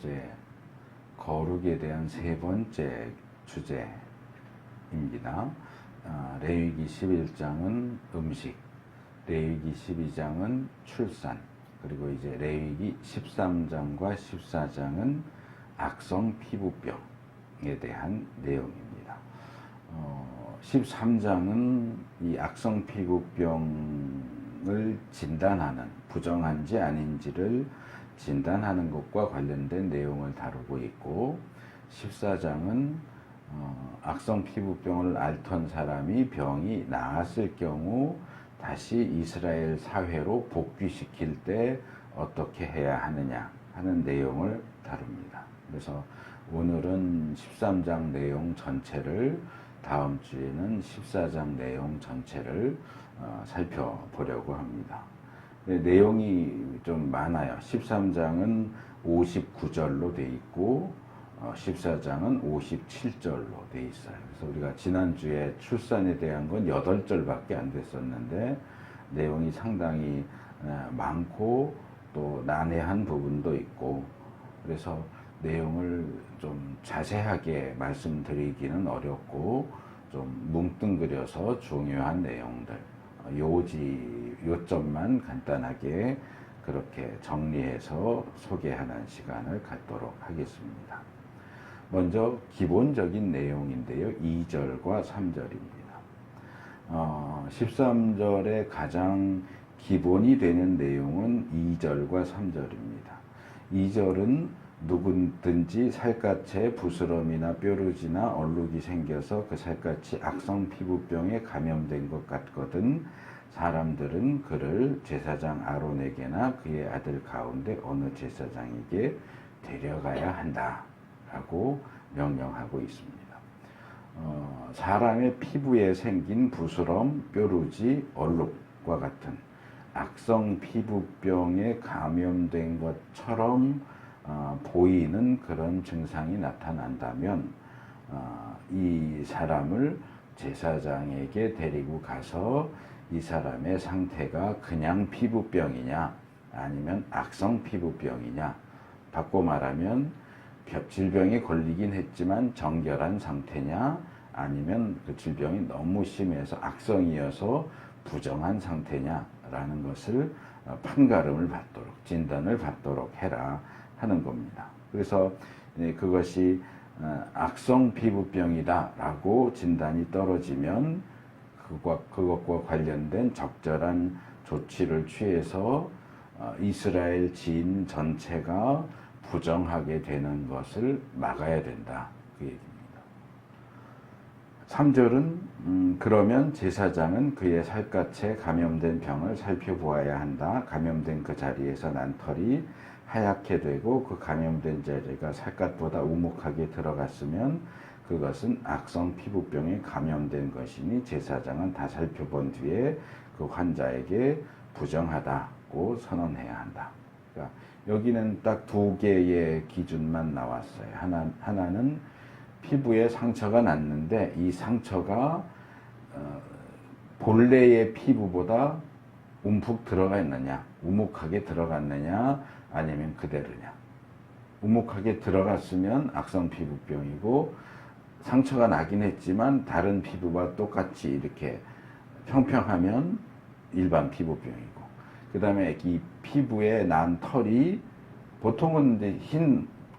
어제 거룩에 대한 세 번째 주제입니다. 레위기 11장은 음식, 레위기 12장은 출산, 그리고 이제 레위기 13장과 14장은 악성 피부병에 대한 내용입니다. 13장은 이 악성 피부병을 진단하는, 부정한지 아닌지를 진단하는 것과 관련된 내용을 다루고 있고, 14장은 악성 피부병을 앓던 사람이 병이 나았을 경우 다시 이스라엘 사회로 복귀시킬 때 어떻게 해야 하느냐 하는 내용을 다룹니다. 그래서 오늘은 13장 내용 전체를, 다음 주에는 14장 내용 전체를 살펴보려고 합니다. 내용이 좀 많아요. 13장은 59절로 돼 있고 14장은 57절로 돼 있어요. 그래서 우리가 지난주에 출산에 대한 건 8절밖에 안 됐었는데 내용이 상당히 많고 또 난해한 부분도 있고, 그래서 내용을 좀 자세하게 말씀드리기는 어렵고 좀 뭉뚱그려서 중요한 내용들, 요점만 간단하게 그렇게 정리해서 소개하는 시간을 갖도록 하겠습니다. 먼저 기본적인 내용인데요. 2절과 3절입니다. 13절의 가장 기본이 되는 내용은 2절과 3절입니다. 2절은 누구든지 살갗에 부스럼이나 뾰루지나 얼룩이 생겨서 그 살갗이 악성 피부병에 감염된 것 같거든 사람들은 그를 제사장 아론에게나 그의 아들 가운데 어느 제사장에게 데려가야 한다 라고 명령하고 있습니다. 사람의 피부에 생긴 부스럼, 뾰루지, 얼룩과 같은 악성 피부병에 감염된 것처럼 보이는 그런 증상이 나타난다면 이 사람을 제사장에게 데리고 가서 이 사람의 상태가 그냥 피부병이냐 아니면 악성 피부병이냐, 바꿔 말하면 질병에 걸리긴 했지만 정결한 상태냐 아니면 그 질병이 너무 심해서 악성이어서 부정한 상태냐라는 것을 판가름을 받도록, 진단을 받도록 해라 하는 겁니다. 그래서 그것이 악성 피부병이다라고 진단이 떨어지면 그것과 관련된 적절한 조치를 취해서 이스라엘 진 전체가 부정하게 되는 것을 막아야 된다, 그 얘기입니다. 3절은 그러면 제사장은 그의 살갗에 감염된 병을 살펴보아야 한다. 감염된 그 자리에서 난 털이 하얗게 되고 그 감염된 자리가 살갗보다 우묵하게 들어갔으면 그것은 악성 피부병에 감염된 것이니 제사장은 다 살펴본 뒤에 그 환자에게 부정하다고 선언해야 한다. 그러니까 여기는 딱 2개의 기준만 나왔어요. 하나는 피부에 상처가 났는데 이 상처가 본래의 피부보다 움푹 들어가 있느냐, 우묵하게 들어갔느냐 아니면 그대로냐. 우묵하게 들어갔으면 악성 피부병이고, 상처가 나긴 했지만 다른 피부와 똑같이 이렇게 평평하면 일반 피부병이고, 그 다음에 이 피부에 난 털이 보통은 이제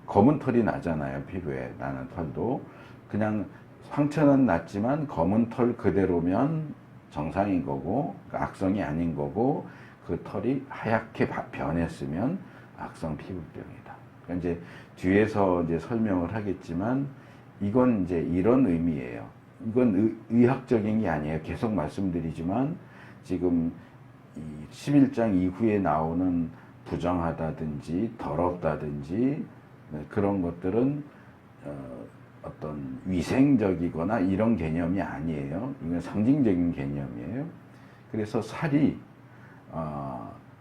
검은 털이 나잖아요. 피부에 나는 털도 그냥 상처는 났지만 검은 털 그대로면 정상인 거고, 그러니까 악성이 아닌 거고, 그 털이 하얗게 변했으면 악성 피부병이다. 그러니까 이제 뒤에서 이제 설명을 하겠지만 이건 이제 이런 의미예요. 이건 의학적인 게 아니에요. 계속 말씀드리지만 지금 11장 이후에 나오는 부정하다든지 더럽다든지 그런 것들은 어떤 위생적이거나 이런 개념이 아니에요. 이건 상징적인 개념이에요. 그래서 살이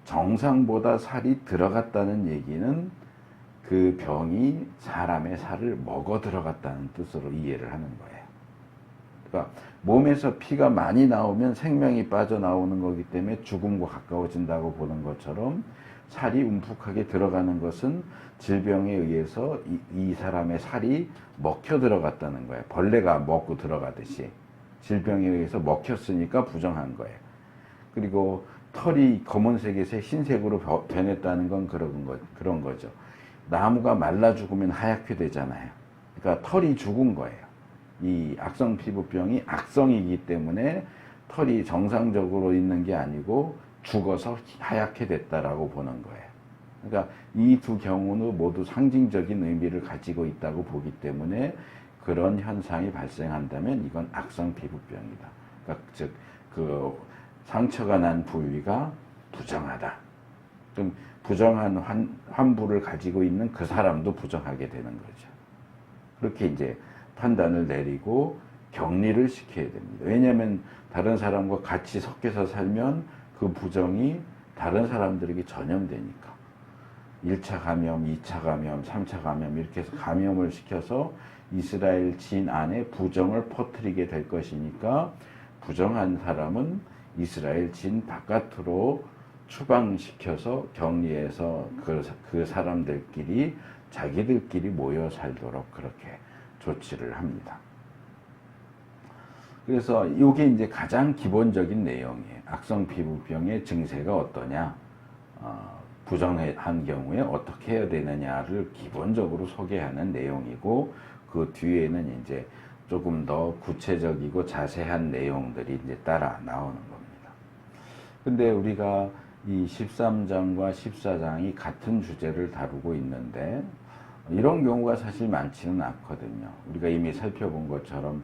정상보다 살이 들어갔다는 얘기는 그 병이 사람의 살을 먹어 들어갔다는 뜻으로 이해를 하는 거예요. 그러니까 몸에서 피가 많이 나오면 생명이 빠져나오는 거기 때문에 죽음과 가까워진다고 보는 것처럼 살이 움푹하게 들어가는 것은 질병에 의해서 이 사람의 살이 먹혀 들어갔다는 거예요. 벌레가 먹고 들어가듯이 질병에 의해서 먹혔으니까 부정한 거예요. 그리고 털이 검은색에서 흰색으로 변했다는 건 그런 거죠. 나무가 말라 죽으면 하얗게 되잖아요. 그러니까 털이 죽은 거예요. 이 악성 피부병이 악성이기 때문에 털이 정상적으로 있는 게 아니고 죽어서 하얗게 됐다라고 보는 거예요. 그러니까 이 두 경우는 모두 상징적인 의미를 가지고 있다고 보기 때문에 그런 현상이 발생한다면 이건 악성 피부병이다. 그러니까 즉 그 상처가 난 부위가 부정하다. 그럼 부정한 환부를 가지고 있는 그 사람도 부정하게 되는 거죠. 그렇게 이제 판단을 내리고 격리를 시켜야 됩니다. 왜냐하면 다른 사람과 같이 섞여서 살면 그 부정이 다른 사람들에게 전염되니까. 1차 감염, 2차 감염, 3차 감염 이렇게 해서 감염을 시켜서 이스라엘 진 안에 부정을 퍼뜨리게 될 것이니까 부정한 사람은 이스라엘 진 바깥으로 추방시켜서 격리해서 그 사람들끼리 자기들끼리 모여 살도록 그렇게 조치를 합니다. 그래서 이게 이제 가장 기본적인 내용이에요. 악성 피부병의 증세가 어떠냐, 부정한 경우에 어떻게 해야 되느냐를 기본적으로 소개하는 내용이고, 그 뒤에는 이제 조금 더 구체적이고 자세한 내용들이 이제 따라 나오는 겁니다. 근데 우리가 이 13장과 14장이 같은 주제를 다루고 있는데 이런 경우가 사실 많지는 않거든요. 우리가 이미 살펴본 것처럼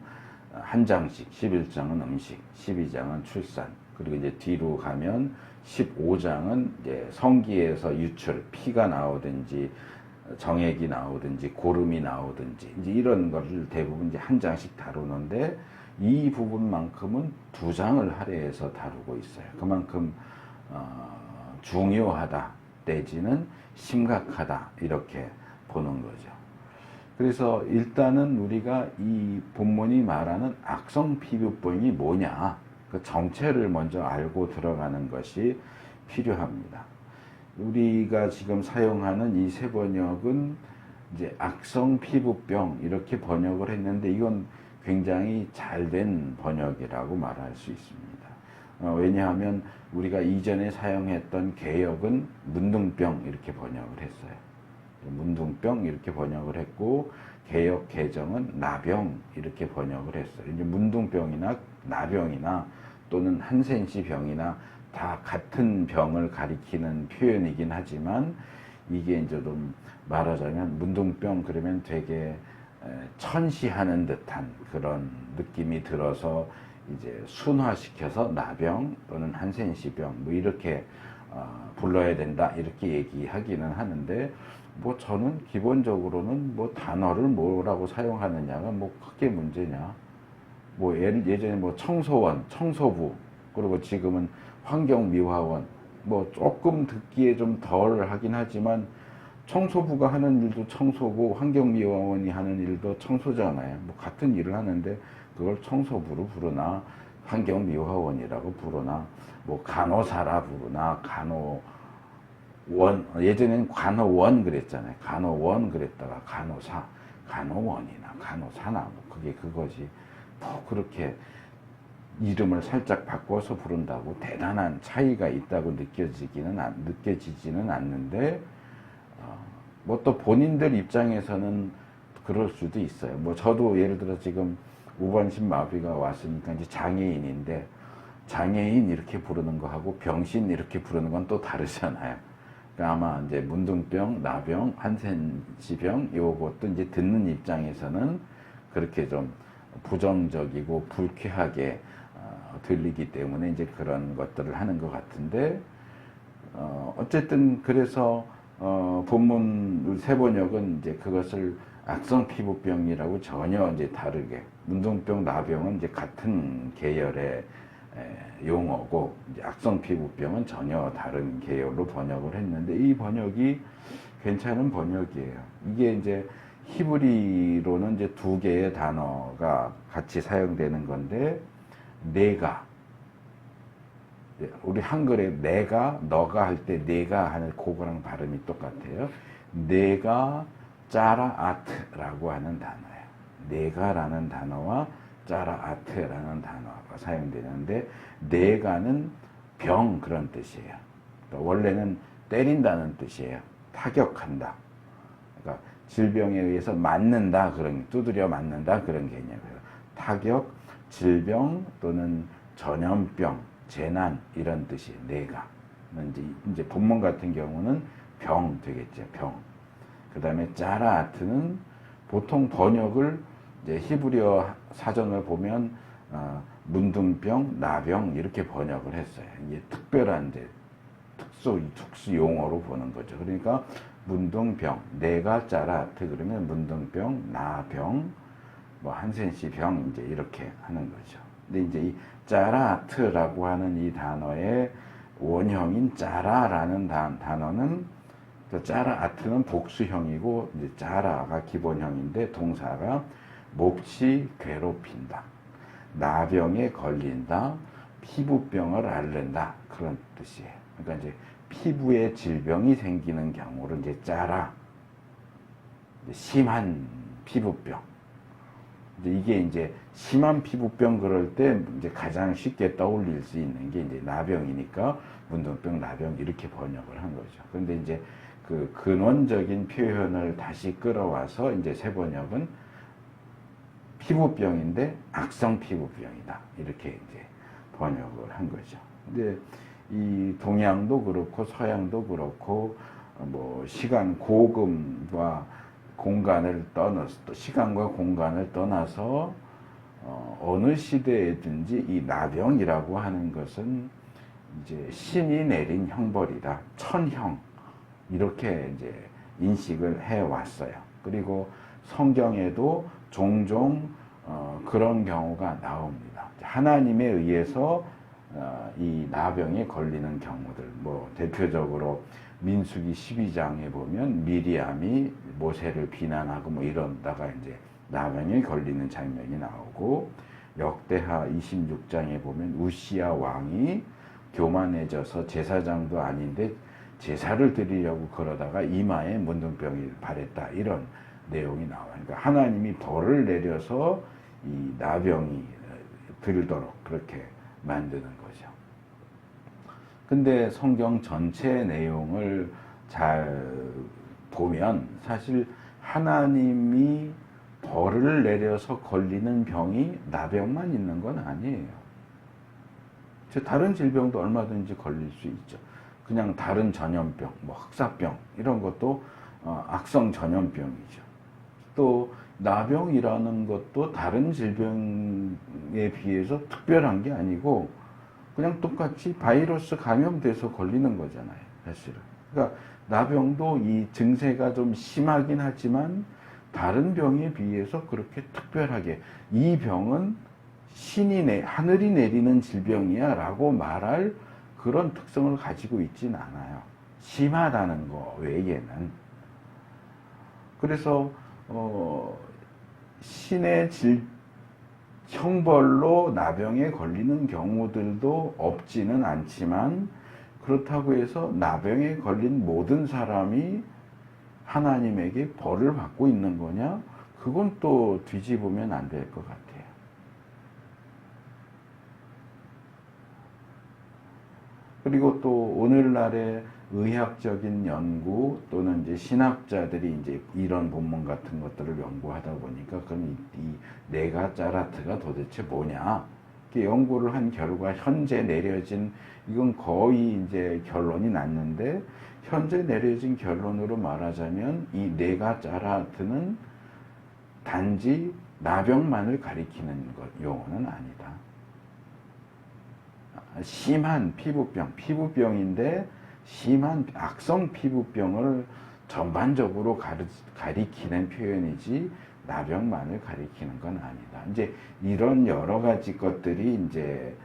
한 장씩 11장은 음식, 12장은 출산, 그리고 이제 뒤로 가면 15장은 이제 성기에서 유출, 피가 나오든지 정액이 나오든지 고름이 나오든지 이제 이런 거를 대부분 이제 한 장씩 다루는데 이 부분만큼은 2장을 할애해서 다루고 있어요. 그만큼 중요하다 내지는 심각하다 이렇게 보는 거죠. 그래서 일단은 우리가 이 본문이 말하는 악성 피부병이 뭐냐, 그 정체를 먼저 알고 들어가는 것이 필요합니다. 우리가 지금 사용하는 이 세 번역은 이제 악성 피부병 이렇게 번역을 했는데 이건 굉장히 잘된 번역이라고 말할 수 있습니다. 왜냐하면 우리가 이전에 사용했던 개역은 문둥병 이렇게 번역을 했어요. 문둥병 이렇게 번역을 했고 개역 개정은 나병 이렇게 번역을 했어요. 이제 문둥병이나 나병이나 또는 한센시 병이나 다 같은 병을 가리키는 표현이긴 하지만 이게 이제 좀 말하자면 문둥병 그러면 되게 천시하는 듯한 그런 느낌이 들어서 이제 순화시켜서 나병 또는 한센시병 뭐 이렇게 불러야 된다 이렇게 얘기하기는 하는데 뭐 저는 기본적으로는 뭐 단어를 뭐라고 사용하느냐가 뭐 크게 문제냐. 뭐 예전에 뭐 청소원, 청소부, 그리고 지금은 환경미화원, 뭐 조금 듣기에 좀 덜 하긴 하지만 청소부가 하는 일도 청소고 환경미화원이 하는 일도 청소잖아요. 뭐 같은 일을 하는데 그걸 청소부로 부르나 환경미화원이라고 부르나 뭐 간호사라 부르나 예전에는 간호원 그랬잖아요. 간호원 그랬다가 간호사, 간호원이나 간호사나 뭐 그게 그거지. 뭐 그렇게 이름을 살짝 바꿔서 부른다고 대단한 차이가 있다고 느껴지지는 않는데 뭐 또 본인들 입장에서는 그럴 수도 있어요. 뭐 저도 예를 들어 지금 우반신 마비가 왔으니까 이제 장애인인데 장애인 이렇게 부르는 거하고 병신 이렇게 부르는 건 또 다르잖아요. 그러니까 아마 이제 문둥병, 나병, 한센시병 요것도 이제 듣는 입장에서는 그렇게 좀 부정적이고 불쾌하게 들리기 때문에 이제 그런 것들을 하는 것 같은데 어쨌든 그래서 본문 세 번역은 이제 그것을 악성 피부병이라고 전혀 이제 다르게 문둥병, 나병은 이제 같은 계열의 용어고 이제 악성 피부병은 전혀 다른 계열로 번역을 했는데 이 번역이 괜찮은 번역이에요. 이게 이제 히브리로는 이제 2개의 단어가 같이 사용되는 건데 네가 우리 한글에 내가, 너가 할 때 내가 하는 그거랑 발음이 똑같아요. 내가 짜라 아트라고 하는 단어예요. 내가라는 단어와 짜라 아트라는 단어가 사용되는데 내가는 병 그런 뜻이에요. 원래는 때린다는 뜻이에요. 타격한다. 그러니까 질병에 의해서 맞는다 그런 두드려 맞는다 그런 개념이에요. 타격, 질병 또는 전염병, 재난 이런 뜻이에요. 내가. 이제 본문 같은 경우는 병 되겠죠. 병. 그 다음에 짜라아트는 보통 번역을 이제 히브리어 사전을 보면 문둥병, 나병 이렇게 번역을 했어요. 이게 특별한 이제 특수 용어로 보는 거죠. 그러니까 문둥병, 내가 짜라아트 그러면 문둥병, 나병, 뭐 한센시 병 이제 이렇게 하는 거죠. 근데 이제 이 짜라아트라고 하는 이 단어의 원형인 짜라라는 단어는 짜라아트는 복수형이고 이제 짜라가 기본형인데 동사가 몹시 괴롭힌다, 나병에 걸린다, 피부병을 앓는다 그런 뜻이에요. 그러니까 이제 피부에 질병이 생기는 경우를 이제 짜라, 심한 피부병. 이게 이제 심한 피부병 그럴 때 이제 가장 쉽게 떠올릴 수 있는 게 이제 나병이니까 문둥병, 나병 이렇게 번역을 한 거죠. 그런데 이제 그 근원적인 표현을 다시 끌어와서 이제 새 번역은 피부병인데 악성 피부병이다 이렇게 이제 번역을 한 거죠. 근데 이 동양도 그렇고 서양도 그렇고 뭐 시간 고금과 공간을 떠나서 또 시간과 공간을 떠나서 어느 시대에든지 이 나병이라고 하는 것은 이제 신이 내린 형벌이다, 천형 이렇게 이제 인식을 해 왔어요. 그리고 성경에도 종종 그런 경우가 나옵니다. 하나님에 의해서 이 나병에 걸리는 경우들, 뭐 대표적으로 민수기 12장에 보면 미리암이 모세를 비난하고 뭐 이런다가 이제 나병에 걸리는 장면이 나오고, 역대하 26장에 보면 우시야 왕이 교만해져서 제사장도 아닌데 제사를 드리려고 그러다가 이마에 문둥병이 발했다 이런 내용이 나와요. 그러니까 하나님이 벌을 내려서 이 나병이 들도록 그렇게 만드는 거죠. 근데 성경 전체 내용을 잘 보면 사실 하나님이 벌을 내려서 걸리는 병이 나병만 있는 건 아니에요. 다른 질병도 얼마든지 걸릴 수 있죠. 그냥 다른 전염병, 뭐 흑사병 이런 것도 악성 전염병이죠. 또 나병이라는 것도 다른 질병에 비해서 특별한 게 아니고 그냥 똑같이 바이러스 감염돼서 걸리는 거잖아요, 사실은. 그러니까 나병도 이 증세가 좀 심하긴 하지만 다른 병에 비해서 그렇게 특별하게 이 병은 하늘이 내리는 질병이야 라고 말할 그런 특성을 가지고 있진 않아요. 심하다는 거 외에는. 그래서 신의 형벌로 나병에 걸리는 경우들도 없지는 않지만, 그렇다고 해서 나병에 걸린 모든 사람이 하나님에게 벌을 받고 있는 거냐? 그건 또 뒤집으면 안 될 것 같아요. 그리고 또 오늘날의 의학적인 연구 또는 이제 신학자들이 이제 이런 본문 같은 것들을 연구하다 보니까 그럼 이 네가 짜라트가 도대체 뭐냐? 이렇게 연구를 한 결과 현재 내려진, 이건 거의 이제 결론이 났는데, 현재 내려진 결론으로 말하자면 이 네가 짜라트는 단지 나병만을 가리키는 용어는 아니다. 심한 피부병인데 심한 악성 피부병을 전반적으로 가리키는 표현이지 나병만을 가리키는 건 아니다. 이제 이런 여러 가지 것들이 이제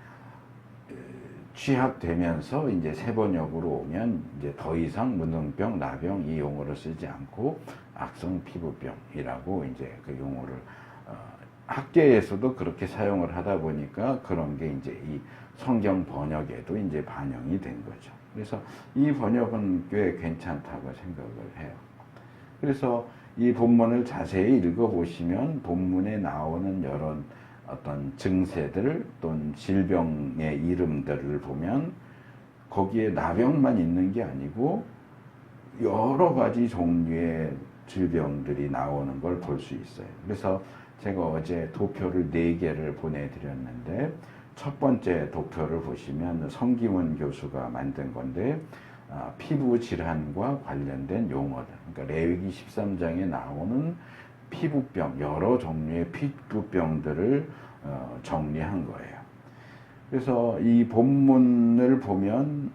취합되면서 이제 세번역으로 오면 이제 더 이상 문둥병, 나병 이 용어를 쓰지 않고 악성 피부병이라고 이제 그 용어를 학계에서도 그렇게 사용을 하다 보니까 그런 게 이제 이 성경 번역에도 이제 반영이 된 거죠. 그래서 이 번역은 꽤 괜찮다고 생각을 해요. 그래서 이 본문을 자세히 읽어보시면 본문에 나오는 여러 어떤 증세들 또는 질병의 이름들을 보면 거기에 나병만 있는 게 아니고 여러 가지 종류의 질병들이 나오는 걸 볼 수 있어요. 그래서 제가 어제 도표를 4개를 보내드렸는데 첫 번째 도표를 보시면 성기문 교수가 만든 건데 피부 질환과 관련된 용어들, 그러니까 레위기 13장에 나오는 피부병, 여러 종류의 피부병들을 정리한 거예요. 그래서 이 본문을 보면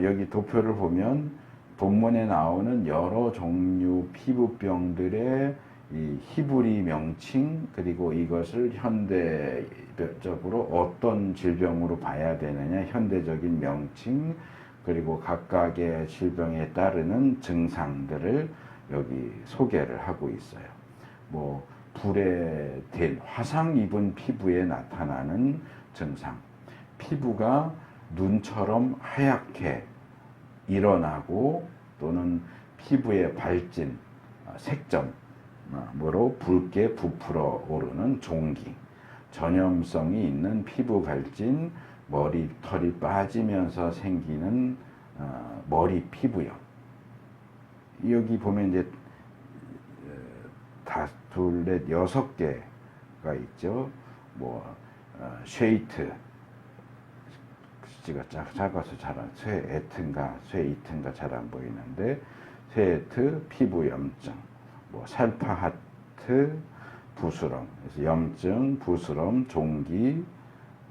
여기 도표를 보면 본문에 나오는 여러 종류 피부병들의 이 히브리 명칭, 그리고 이것을 현대적으로 어떤 질병으로 봐야 되느냐, 현대적인 명칭, 그리고 각각의 질병에 따르는 증상들을 여기 소개를 하고 있어요. 뭐 불에 댄 화상 입은 피부에 나타나는 증상, 피부가 눈처럼 하얗게 일어나고 또는 피부에 발진, 색점으로 붉게 부풀어 오르는 종기, 전염성이 있는 피부 발진, 머리털이 빠지면서 생기는 머리 피부염. 여기 보면 이제 둘, 넷, 6개가 있죠. 뭐 쉐이트, 글씨가 작아서 잘 안, 쇠이트인가 잘 안 보이는데, 쇠이트, 피부염증, 뭐 살파하트, 부스럼, 그래서 염증, 부스럼, 종기,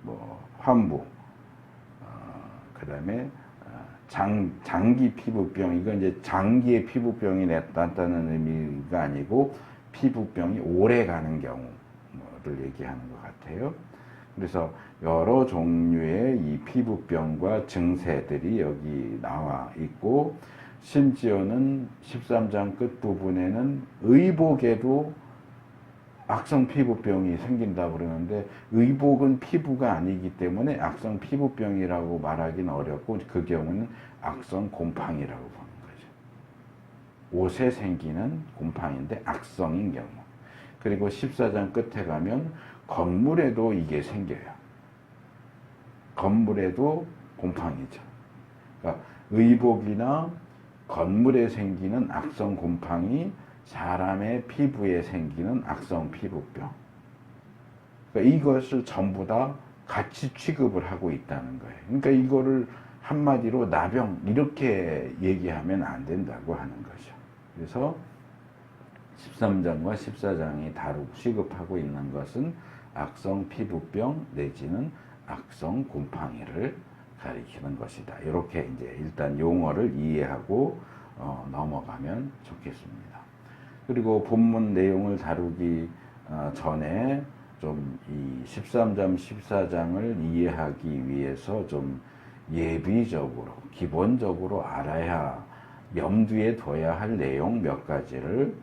뭐 환부, 그 다음에 장기 피부병, 이건 이제 장기의 피부병이 나타나는 의미가 아니고 피부병이 오래 가는 경우를 얘기하는 것 같아요. 그래서 여러 종류의 이 피부병과 증세들이 여기 나와 있고, 심지어는 13장 끝부분에는 의복에도 악성 피부병이 생긴다고 그러는데, 의복은 피부가 아니기 때문에 악성 피부병이라고 말하기는 어렵고, 그 경우는 악성 곰팡이라고 보는 거죠. 옷에 생기는 곰팡이인데 악성인 경우. 그리고 14장 끝에 가면 건물에도 이게 생겨요. 건물에도 곰팡이죠. 그러니까 의복이나 건물에 생기는 악성 곰팡이, 사람의 피부에 생기는 악성 피부병. 그러니까 이것을 전부 다 같이 취급을 하고 있다는 거예요. 그러니까 이거를 한마디로 나병 이렇게 얘기하면 안 된다고 하는 거죠. 그래서 13장과 14장이 다루고 취급하고 있는 것은 악성 피부병 내지는 악성 곰팡이를 가리키는 것이다. 이렇게 이제 일단 용어를 이해하고 넘어가면 좋겠습니다. 그리고 본문 내용을 다루기 전에 좀 이 13장, 14장을 이해하기 위해서 좀 예비적으로, 기본적으로 알아야, 염두에 둬야 할 내용 몇 가지를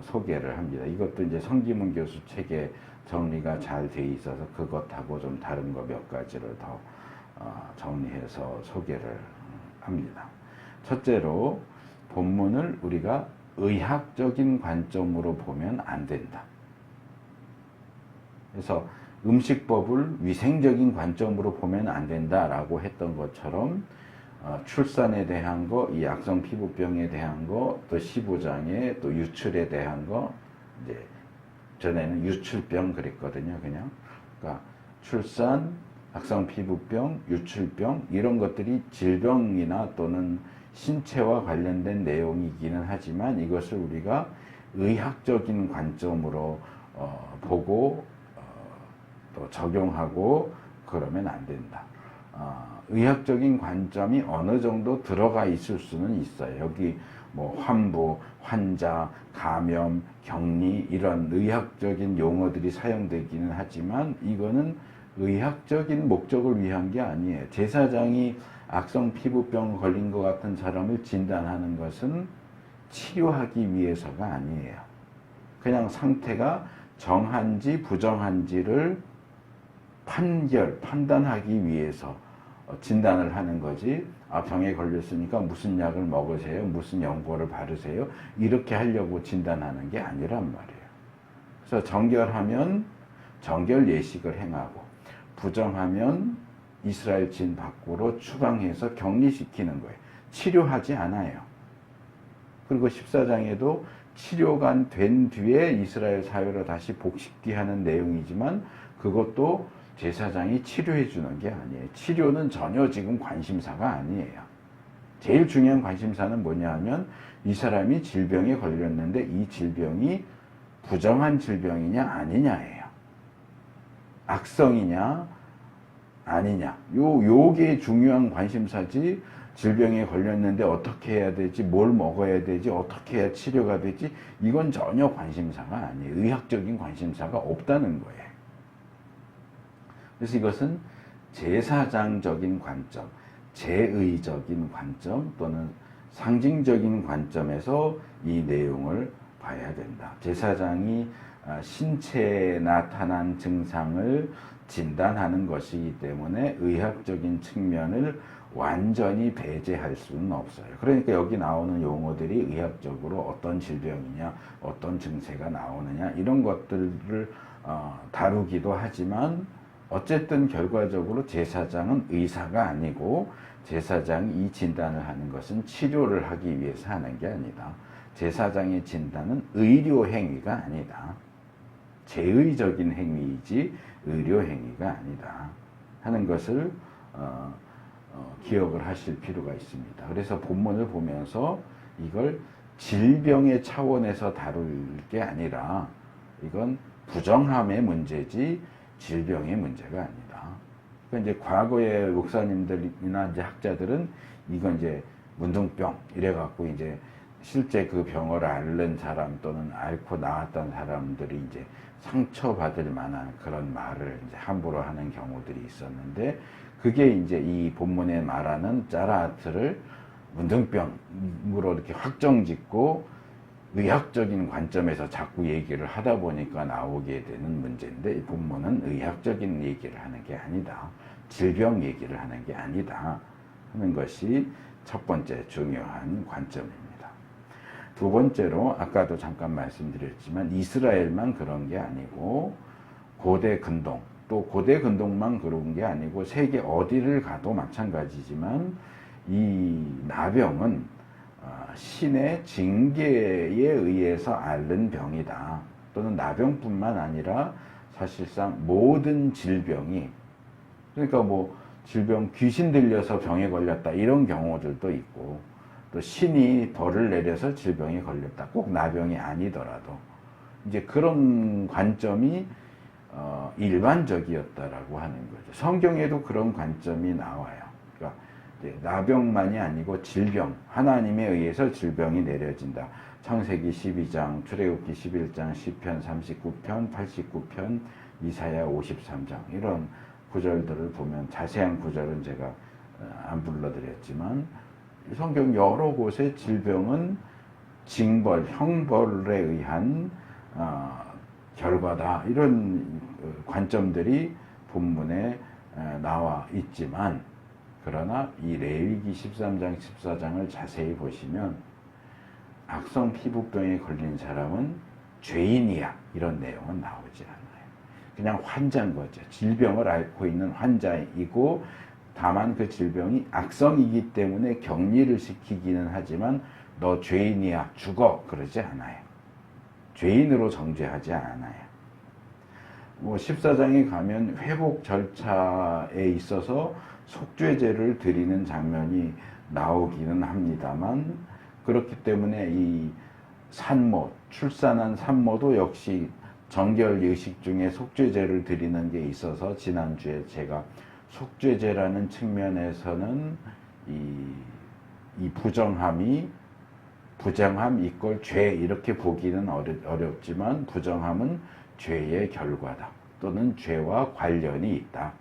소개를 합니다. 이것도 이제 성기문 교수 책에 정리가 잘 돼 있어서 그것하고 좀 다른 거 몇 가지를 더 정리해서 소개를 합니다. 첫째로, 본문을 우리가 의학적인 관점으로 보면 안 된다. 그래서 음식법을 위생적인 관점으로 보면 안 된다라고 했던 것처럼 출산에 대한 거, 이 악성 피부병에 대한 거, 또 15장에 또 유출에 대한 거, 이제 전에는 유출병 그랬거든요, 그냥. 그러니까 출산, 악성 피부병, 유출병 이런 것들이 질병이나 또는 신체와 관련된 내용이기는 하지만 이것을 우리가 의학적인 관점으로 보고 또 적용하고 그러면 안 된다. 의학적인 관점이 어느 정도 들어가 있을 수는 있어요. 여기 뭐 환부, 환자, 감염, 격리 이런 의학적인 용어들이 사용되기는 하지만 이거는 의학적인 목적을 위한 게 아니에요. 제사장이 악성 피부병 걸린 것 같은 사람을 진단하는 것은 치료하기 위해서가 아니에요. 그냥 상태가 정한지 부정한지를 판단하기 위해서 진단을 하는 거지. 아, 병에 걸렸으니까 무슨 약을 먹으세요? 무슨 연고를 바르세요? 이렇게 하려고 진단하는 게 아니란 말이에요. 그래서 정결하면 정결 예식을 행하고, 부정하면 이스라엘 진 밖으로 추방해서 격리시키는 거예요. 치료하지 않아요. 그리고 14장에도 치료가 된 뒤에 이스라엘 사회로 다시 복식기하는 내용이지만, 그것도 제사장이 치료해 주는 게 아니에요. 치료는 전혀 지금 관심사가 아니에요. 제일 중요한 관심사는 뭐냐 하면, 이 사람이 질병에 걸렸는데 이 질병이 부정한 질병이냐 아니냐예요. 악성이냐 아니냐. 요게 중요한 관심사지, 질병에 걸렸는데 어떻게 해야 되지, 뭘 먹어야 되지, 어떻게 해야 치료가 되지, 이건 전혀 관심사가 아니에요. 의학적인 관심사가 없다는 거예요. 그래서 이것은 제사장적인 관점, 제의적인 관점 또는 상징적인 관점에서 이 내용을 봐야 된다. 제사장이 신체에 나타난 증상을 진단하는 것이기 때문에 의학적인 측면을 완전히 배제할 수는 없어요. 그러니까 여기 나오는 용어들이 의학적으로 어떤 질병이냐, 어떤 증세가 나오느냐, 이런 것들을 다루기도 하지만, 어쨌든 결과적으로 제사장은 의사가 아니고, 제사장이 이 진단을 하는 것은 치료를 하기 위해서 하는 게 아니다. 제사장의 진단은 의료 행위가 아니다. 제의적인 행위이지 의료 행위가 아니다 하는 것을 기억을 하실 필요가 있습니다. 그래서 본문을 보면서 이걸 질병의 차원에서 다룰 게 아니라, 이건 부정함의 문제지 질병의 문제가 아니다. 그러니까 이제 과거의 목사님들이나 이제 학자들은 이건 이제 문둥병 이래갖고 이제 실제 그 병을 앓는 사람 또는 앓고 나왔던 사람들이 이제 상처받을 만한 그런 말을 이제 함부로 하는 경우들이 있었는데, 그게 이제 이 본문에 말하는 짜라아트를 문둥병으로 이렇게 확정짓고 의학적인 관점에서 자꾸 얘기를 하다 보니까 나오게 되는 문제인데, 이 본문은 의학적인 얘기를 하는 게 아니다. 질병 얘기를 하는 게 아니다 하는 것이 첫 번째 중요한 관점입니다. 두 번째로, 아까도 잠깐 말씀드렸지만 이스라엘만 그런 게 아니고 고대 근동, 또 고대 근동만 그런 게 아니고 세계 어디를 가도 마찬가지지만, 이 나병은 신의 징계에 의해서 앓는 병이다. 또는 나병뿐만 아니라 사실상 모든 질병이, 그러니까 뭐 질병, 귀신 들려서 병에 걸렸다 이런 경우들도 있고, 또 신이 벌을 내려서 질병에 걸렸다, 꼭 나병이 아니더라도 이제 그런 관점이 일반적이었다라고 하는 거죠. 성경에도 그런 관점이 나와요. 그러니까 나병만이 아니고 질병, 하나님에 의해서 질병이 내려진다. 창세기 12장, 출애굽기 11장, 시편 39편, 89편, 이사야 53장 이런 구절들을 보면, 자세한 구절은 제가 안 불러드렸지만 성경 여러 곳에 질병은 징벌, 형벌에 의한 결과다, 이런 관점들이 본문에 나와 있지만, 그러나 이 레위기 13장, 14장을 자세히 보시면 악성 피부병에 걸린 사람은 죄인이야 이런 내용은 나오지 않아요. 그냥 환자인 거죠. 질병을 앓고 있는 환자이고, 다만 그 질병이 악성이기 때문에 격리를 시키기는 하지만 너 죄인이야 죽어 그러지 않아요. 죄인으로 정죄하지 않아요. 뭐 14장에 가면 회복 절차에 있어서 속죄제를 드리는 장면이 나오기는 합니다만, 그렇기 때문에 이 산모, 출산한 산모도 역시 정결 예식 중에 속죄제를 드리는 게 있어서, 지난주에 제가 속죄제라는 측면에서는 이 부정함 이꼴 죄 이렇게 보기는 어렵지만, 부정함은 죄의 결과다 또는 죄와 관련이 있다.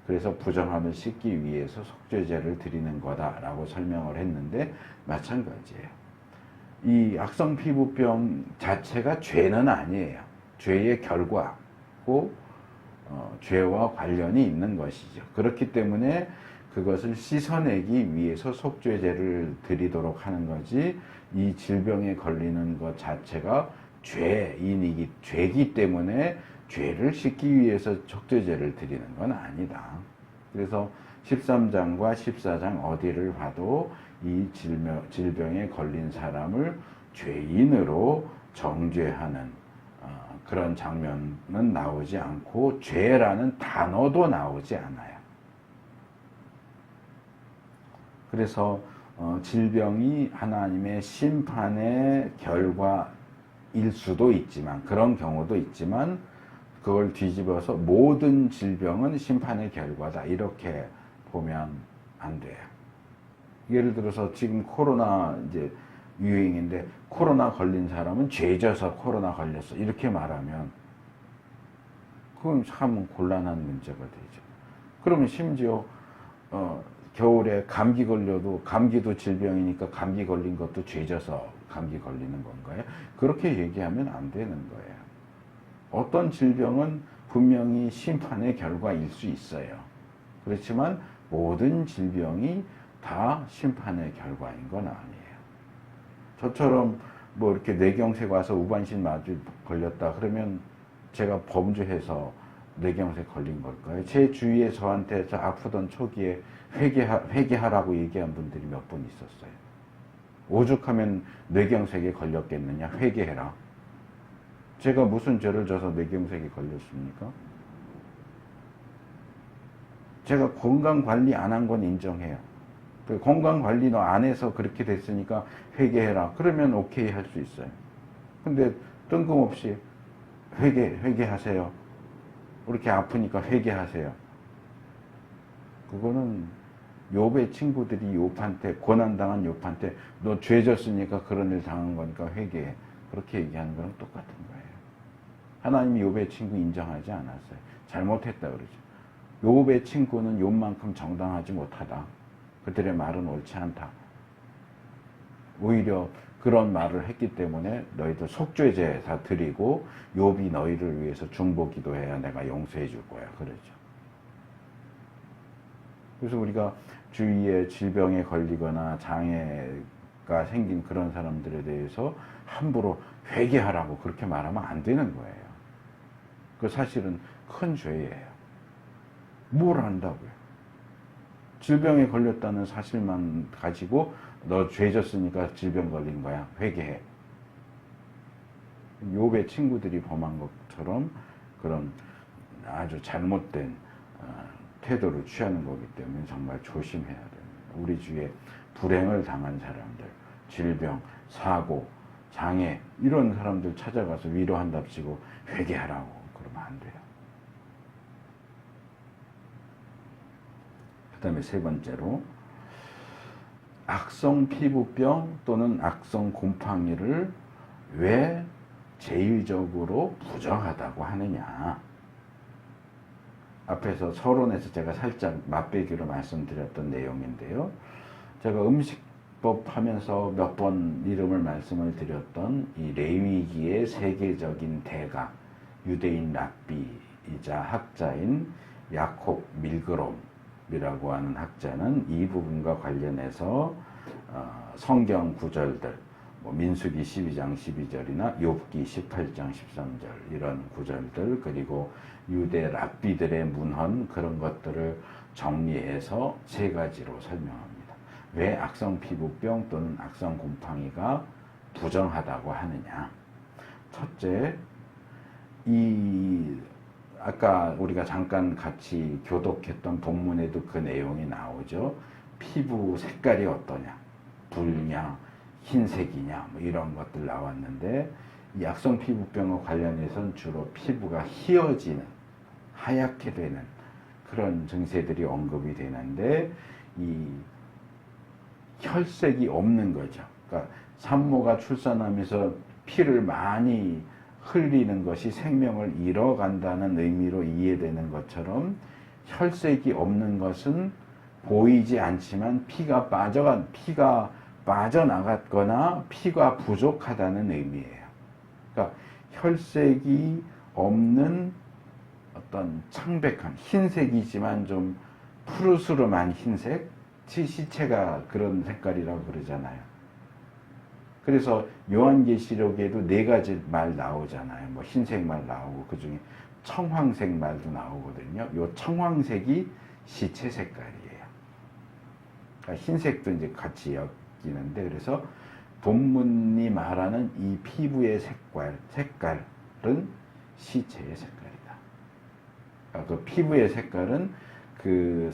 그래서 부정함을 씻기 위해서 속죄제를 드리는 거다라고 설명을 했는데, 마찬가지예요. 이 악성 피부병 자체가 죄는 아니에요. 죄의 결과고 죄와 관련이 있는 것이죠. 그렇기 때문에 그것을 씻어내기 위해서 속죄제를 드리도록 하는 거지, 이 질병에 걸리는 것 자체가 죄이기 때문에 죄를 씻기 위해서 속죄제를 드리는 건 아니다. 그래서 13장과 14장 어디를 봐도 이 질병에 걸린 사람을 죄인으로 정죄하는 그런 장면은 나오지 않고 죄라는 단어도 나오지 않아요. 그래서 질병이 하나님의 심판의 결과일 수도 있지만, 그런 경우도 있지만, 그걸 뒤집어서 모든 질병은 심판의 결과다, 이렇게 보면 안 돼요. 예를 들어서 지금 코로나 이제 유행인데, 코로나 걸린 사람은 죄져서 코로나 걸렸어, 이렇게 말하면 그건 참 곤란한 문제가 되죠. 그러면 심지어 겨울에 감기 걸려도, 감기도 질병이니까 감기 걸린 것도 죄져서 감기 걸리는 건가요? 그렇게 얘기하면 안 되는 거예요. 어떤 질병은 분명히 심판의 결과일 수 있어요. 그렇지만 모든 질병이 다 심판의 결과인 건 아니에요. 저처럼 뭐 이렇게 뇌경색 와서 우반신 마주 걸렸다 그러면 제가 범죄해서 뇌경색 걸린 걸까요? 제 주위에 저한테 저 아프던 초기에 회개하라고 얘기한 분들이 몇 분 있었어요. 오죽하면 뇌경색에 걸렸겠느냐, 회개해라. 제가 무슨 죄를 져서 뇌경색에 걸렸습니까? 제가 건강관리 안 한 건 인정해요. 건강관리 너 안 해서 그렇게 됐으니까 회개해라. 그러면 오케이 할 수 있어요. 근데 뜬금없이 회개하세요. 이렇게 아프니까 회개하세요. 그거는 욥의 친구들이 욥한테, 고난당한 욥한테 너 죄졌으니까 그런 일 당한 거니까 회개해, 그렇게 얘기하는 거랑 똑같은 거예요. 하나님이 욥의 친구 인정하지 않았어요. 잘못했다 그러죠. 욥의 친구는 욥만큼 정당하지 못하다. 그들의 말은 옳지 않다. 오히려 그런 말을 했기 때문에 너희들 속죄제 다 드리고 욥이 너희를 위해서 중보기도해야 내가 용서해 줄 거야, 그러죠. 그래서 우리가 주위에 질병에 걸리거나 장애가 생긴 그런 사람들에 대해서 함부로 회개하라고 그렇게 말하면 안 되는 거예요. 그 사실은 큰 죄예요. 뭘 한다고요? 질병에 걸렸다는 사실만 가지고 너 죄졌으니까 질병 걸린 거야, 회개해. 욥의 친구들이 범한 것처럼 그런 아주 잘못된 태도를 취하는 거기 때문에 정말 조심해야 됩니다. 우리 주위에 불행을 당한 사람들, 질병, 사고, 장애 이런 사람들 찾아가서 위로한답시고 회개하라고 그러면 안 돼요. 그 다음에 세 번째로, 악성 피부병 또는 악성 곰팡이를 왜 제일적으로 부정하다고 하느냐. 앞에서 서론에서 제가 살짝 맛배기로 말씀드렸던 내용인데요. 제가 음식법 하면서 몇 번 이름을 말씀을 드렸던 이 레위기의 세계적인 대가, 유대인 랍비이자 학자인 야콥 밀그롬이라고 하는 학자는 이 부분과 관련해서 성경 구절들, 민수기 12장 12절이나 욥기 18장 13절 이런 구절들, 그리고 유대 랍비들의 문헌, 그런 것들을 정리해서 세 가지로 설명합니다. 왜 악성 피부병 또는 악성 곰팡이가 부정하다고 하느냐. 첫째, 아까 우리가 잠깐 같이 교독했던 본문에도 그 내용이 나오죠. 피부 색깔이 어떠냐, 붉냐, 흰색이냐, 뭐 이런 것들 나왔는데, 이 악성 피부병과 관련해서는 주로 피부가 희어지는, 하얗게 되는 그런 증세들이 언급이 되는데, 이 혈색이 없는 거죠. 그러니까 산모가 출산하면서 피를 많이 흘리는 것이 생명을 잃어간다는 의미로 이해되는 것처럼, 혈색이 없는 것은 보이지 않지만 피가 빠져나갔거나 피가 부족하다는 의미예요. 그러니까 혈색이 없는 어떤 창백한 흰색이지만 좀 푸르스름한 흰색, 시체가 그런 색깔이라고 그러잖아요. 그래서 요한계시록에도 4가지 말 나오잖아요. 뭐 흰색 말 나오고 그 중에 청황색 말도 나오거든요. 요 청황색이 시체 색깔이에요. 그러니까 흰색도 이제 같이 엮이는데, 그래서 본문이 말하는 이 피부의 색깔은 시체의 색깔이다. 그러니까 그 피부의 색깔은 그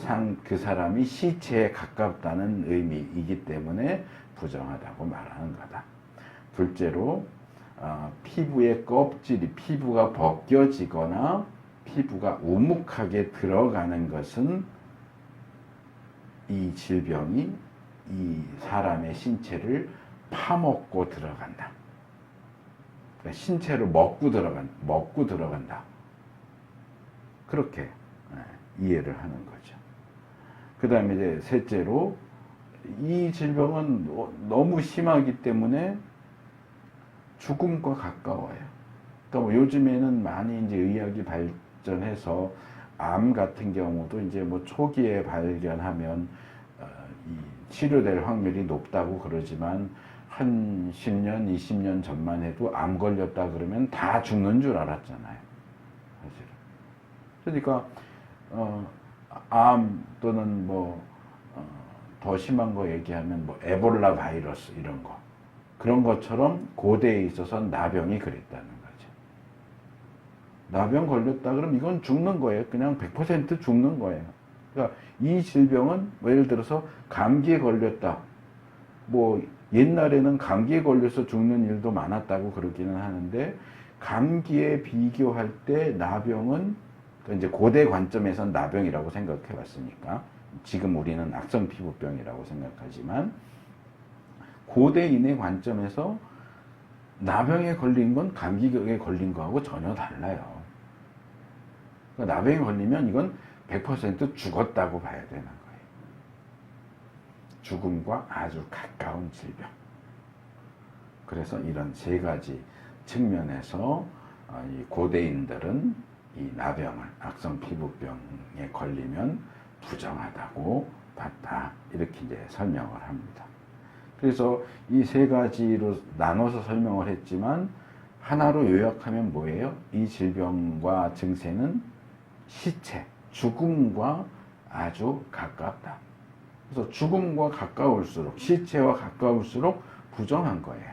사람이 시체에 가깝다는 의미이기 때문에 부정하다고 말하는 거다. 둘째로 피부의 껍질이, 피부가 벗겨지거나 피부가 우묵하게 들어가는 것은 이 질병이 이 사람의 신체를 파먹고 들어간다. 그러니까 신체를 먹고 들어간다. 그렇게 이해를 하는 거죠. 그 다음에 이제 셋째로, 이 질병은 너무 심하기 때문에 죽음과 가까워요. 그러니까 뭐 요즘에는 많이 이제 의학이 발전해서 암 같은 경우도 이제 뭐 초기에 발견하면 치료될 확률이 높다고 그러지만, 한 10년, 20년 전만 해도 암 걸렸다 그러면 다 죽는 줄 알았잖아요. 사실은. 그러니까 암 또는 뭐 더 심한 거 얘기하면 뭐 에볼라 바이러스 이런 거, 그런 것처럼 고대에 있어서는 나병이 그랬다는 거죠. 나병 걸렸다 그러면 이건 죽는 거예요. 그냥 100% 죽는 거예요. 그러니까 이 질병은 뭐 예를 들어서 감기에 걸렸다. 뭐 옛날에는 감기에 걸려서 죽는 일도 많았다고 그러기는 하는데, 감기에 비교할 때 나병은 이제 고대 관점에선 나병이라고 생각해 왔으니까 지금 우리는 악성 피부병이라고 생각하지만, 고대인의 관점에서 나병에 걸린 건 감기에 걸린 거하고 전혀 달라요. 그러니까 나병에 걸리면 이건 100% 죽었다고 봐야 되는 거예요. 죽음과 아주 가까운 질병. 그래서 이런 3가지 측면에서 이 고대인들은 이 나병을, 악성 피부병에 걸리면 부정하다고 봤다. 이렇게 이제 설명을 합니다. 그래서 이 3가지로 나눠서 설명을 했지만, 하나로 요약하면 뭐예요? 이 질병과 증세는 시체, 죽음과 아주 가깝다. 그래서 죽음과 가까울수록, 시체와 가까울수록 부정한 거예요.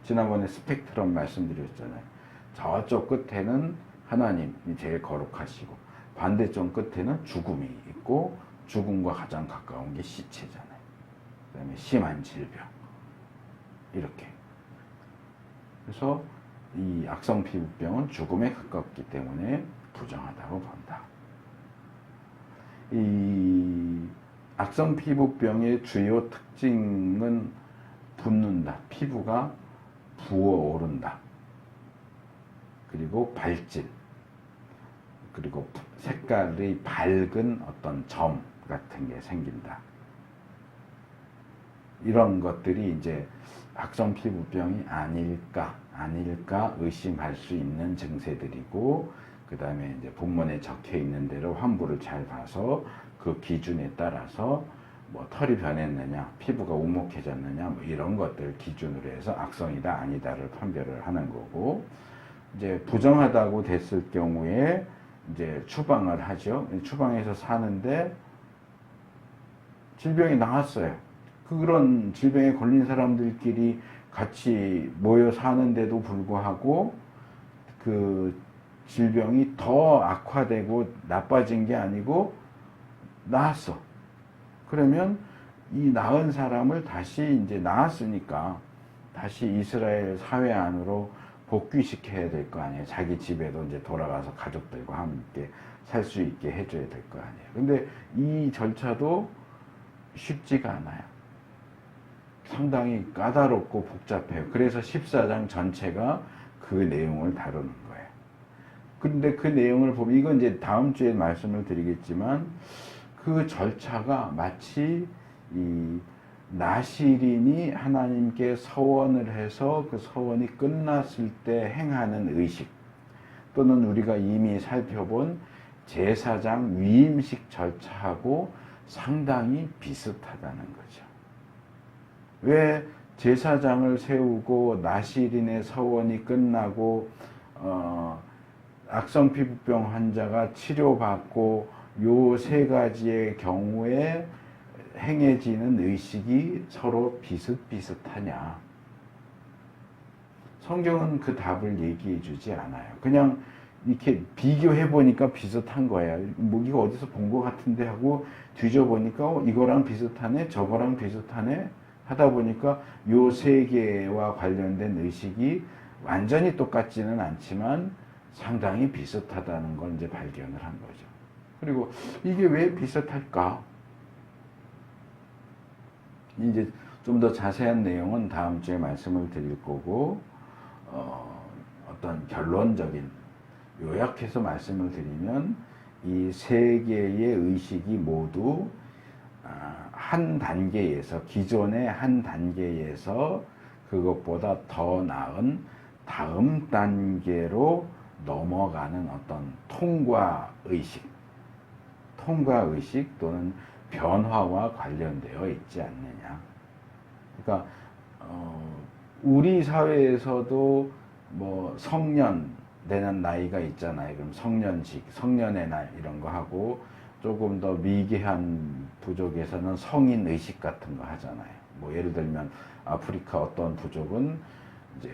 지난번에 스펙트럼 말씀드렸잖아요. 저쪽 끝에는 하나님이 제일 거룩하시고 반대쪽 끝에는 죽음이 있고, 죽음과 가장 가까운 게 시체잖아요. 그 다음에 심한 질병, 이렇게. 그래서 이 악성 피부병은 죽음에 가깝기 때문에 부정하다고 본다. 이 악성 피부병의 주요 특징은 붓는다. 피부가 부어오른다. 그리고 발진. 그리고 색깔이 밝은 어떤 점 같은 게 생긴다. 이런 것들이 이제 악성 피부병이 아닐까 의심할 수 있는 증세들이고, 그 다음에 이제 본문에 적혀 있는 대로 환부를 잘 봐서 그 기준에 따라서 뭐 털이 변했느냐, 피부가 우묵해졌느냐, 뭐 이런 것들 기준으로 해서 악성이다 아니다를 판별을 하는 거고, 이제 부정하다고 됐을 경우에 이제 추방을 하죠. 추방해서 사는데 질병이 나왔어요. 그런 질병에 걸린 사람들끼리 같이 모여 사는데도 불구하고 그 질병이 더 악화되고 나빠진 게 아니고 나았어. 그러면 이 나은 사람을 다시 이제 나았으니까 다시 이스라엘 사회 안으로 복귀시켜야 될 거 아니에요. 자기 집에도 이제 돌아가서 가족들과 함께 살 수 있게 해줘야 될 거 아니에요. 근데 이 절차도 쉽지가 않아요. 상당히 까다롭고 복잡해요. 그래서 14장 전체가 그 내용을 다루는 거예요. 근데 그 내용을 보면, 이건 이제 다음 주에 말씀을 드리겠지만, 그 절차가 마치 이 나시린이 하나님께 서원을 해서 그 서원이 끝났을 때 행하는 의식, 또는 우리가 이미 살펴본 제사장 위임식 절차하고 상당히 비슷하다는 거죠. 왜 제사장을 세우고 나시린의 서원이 끝나고 악성 피부병 환자가 치료받고 요 세 가지의 경우에 행해지는 의식이 서로 비슷비슷하냐? 성경은 그 답을 얘기해 주지 않아요. 그냥 이렇게 비교해 보니까 비슷한 거예요. 뭐 이거 어디서 본 것 같은데 하고 뒤져보니까 이거랑 비슷하네, 저거랑 비슷하네 하다 보니까 요 세 개와 관련된 의식이 완전히 똑같지는 않지만 상당히 비슷하다는 걸 이제 발견을 한 거죠. 그리고 이게 왜 비슷할까? 이제 좀 더 자세한 내용은 다음 주에 말씀을 드릴 거고, 어떤 결론적인 요약해서 말씀을 드리면 이 세 개의 의식이 모두 한 단계에서, 기존의 한 단계에서 그것보다 더 나은 다음 단계로 넘어가는 어떤 통과의식 또는 변화와 관련되어 있지 않느냐. 그러니까 우리 사회에서도 뭐 성년 되는 나이가 있잖아요. 그럼 성년식, 성년의 날 이런 거 하고, 조금 더 미개한 부족에서는 성인 의식 같은 거 하잖아요. 뭐 예를 들면 아프리카 어떤 부족은 이제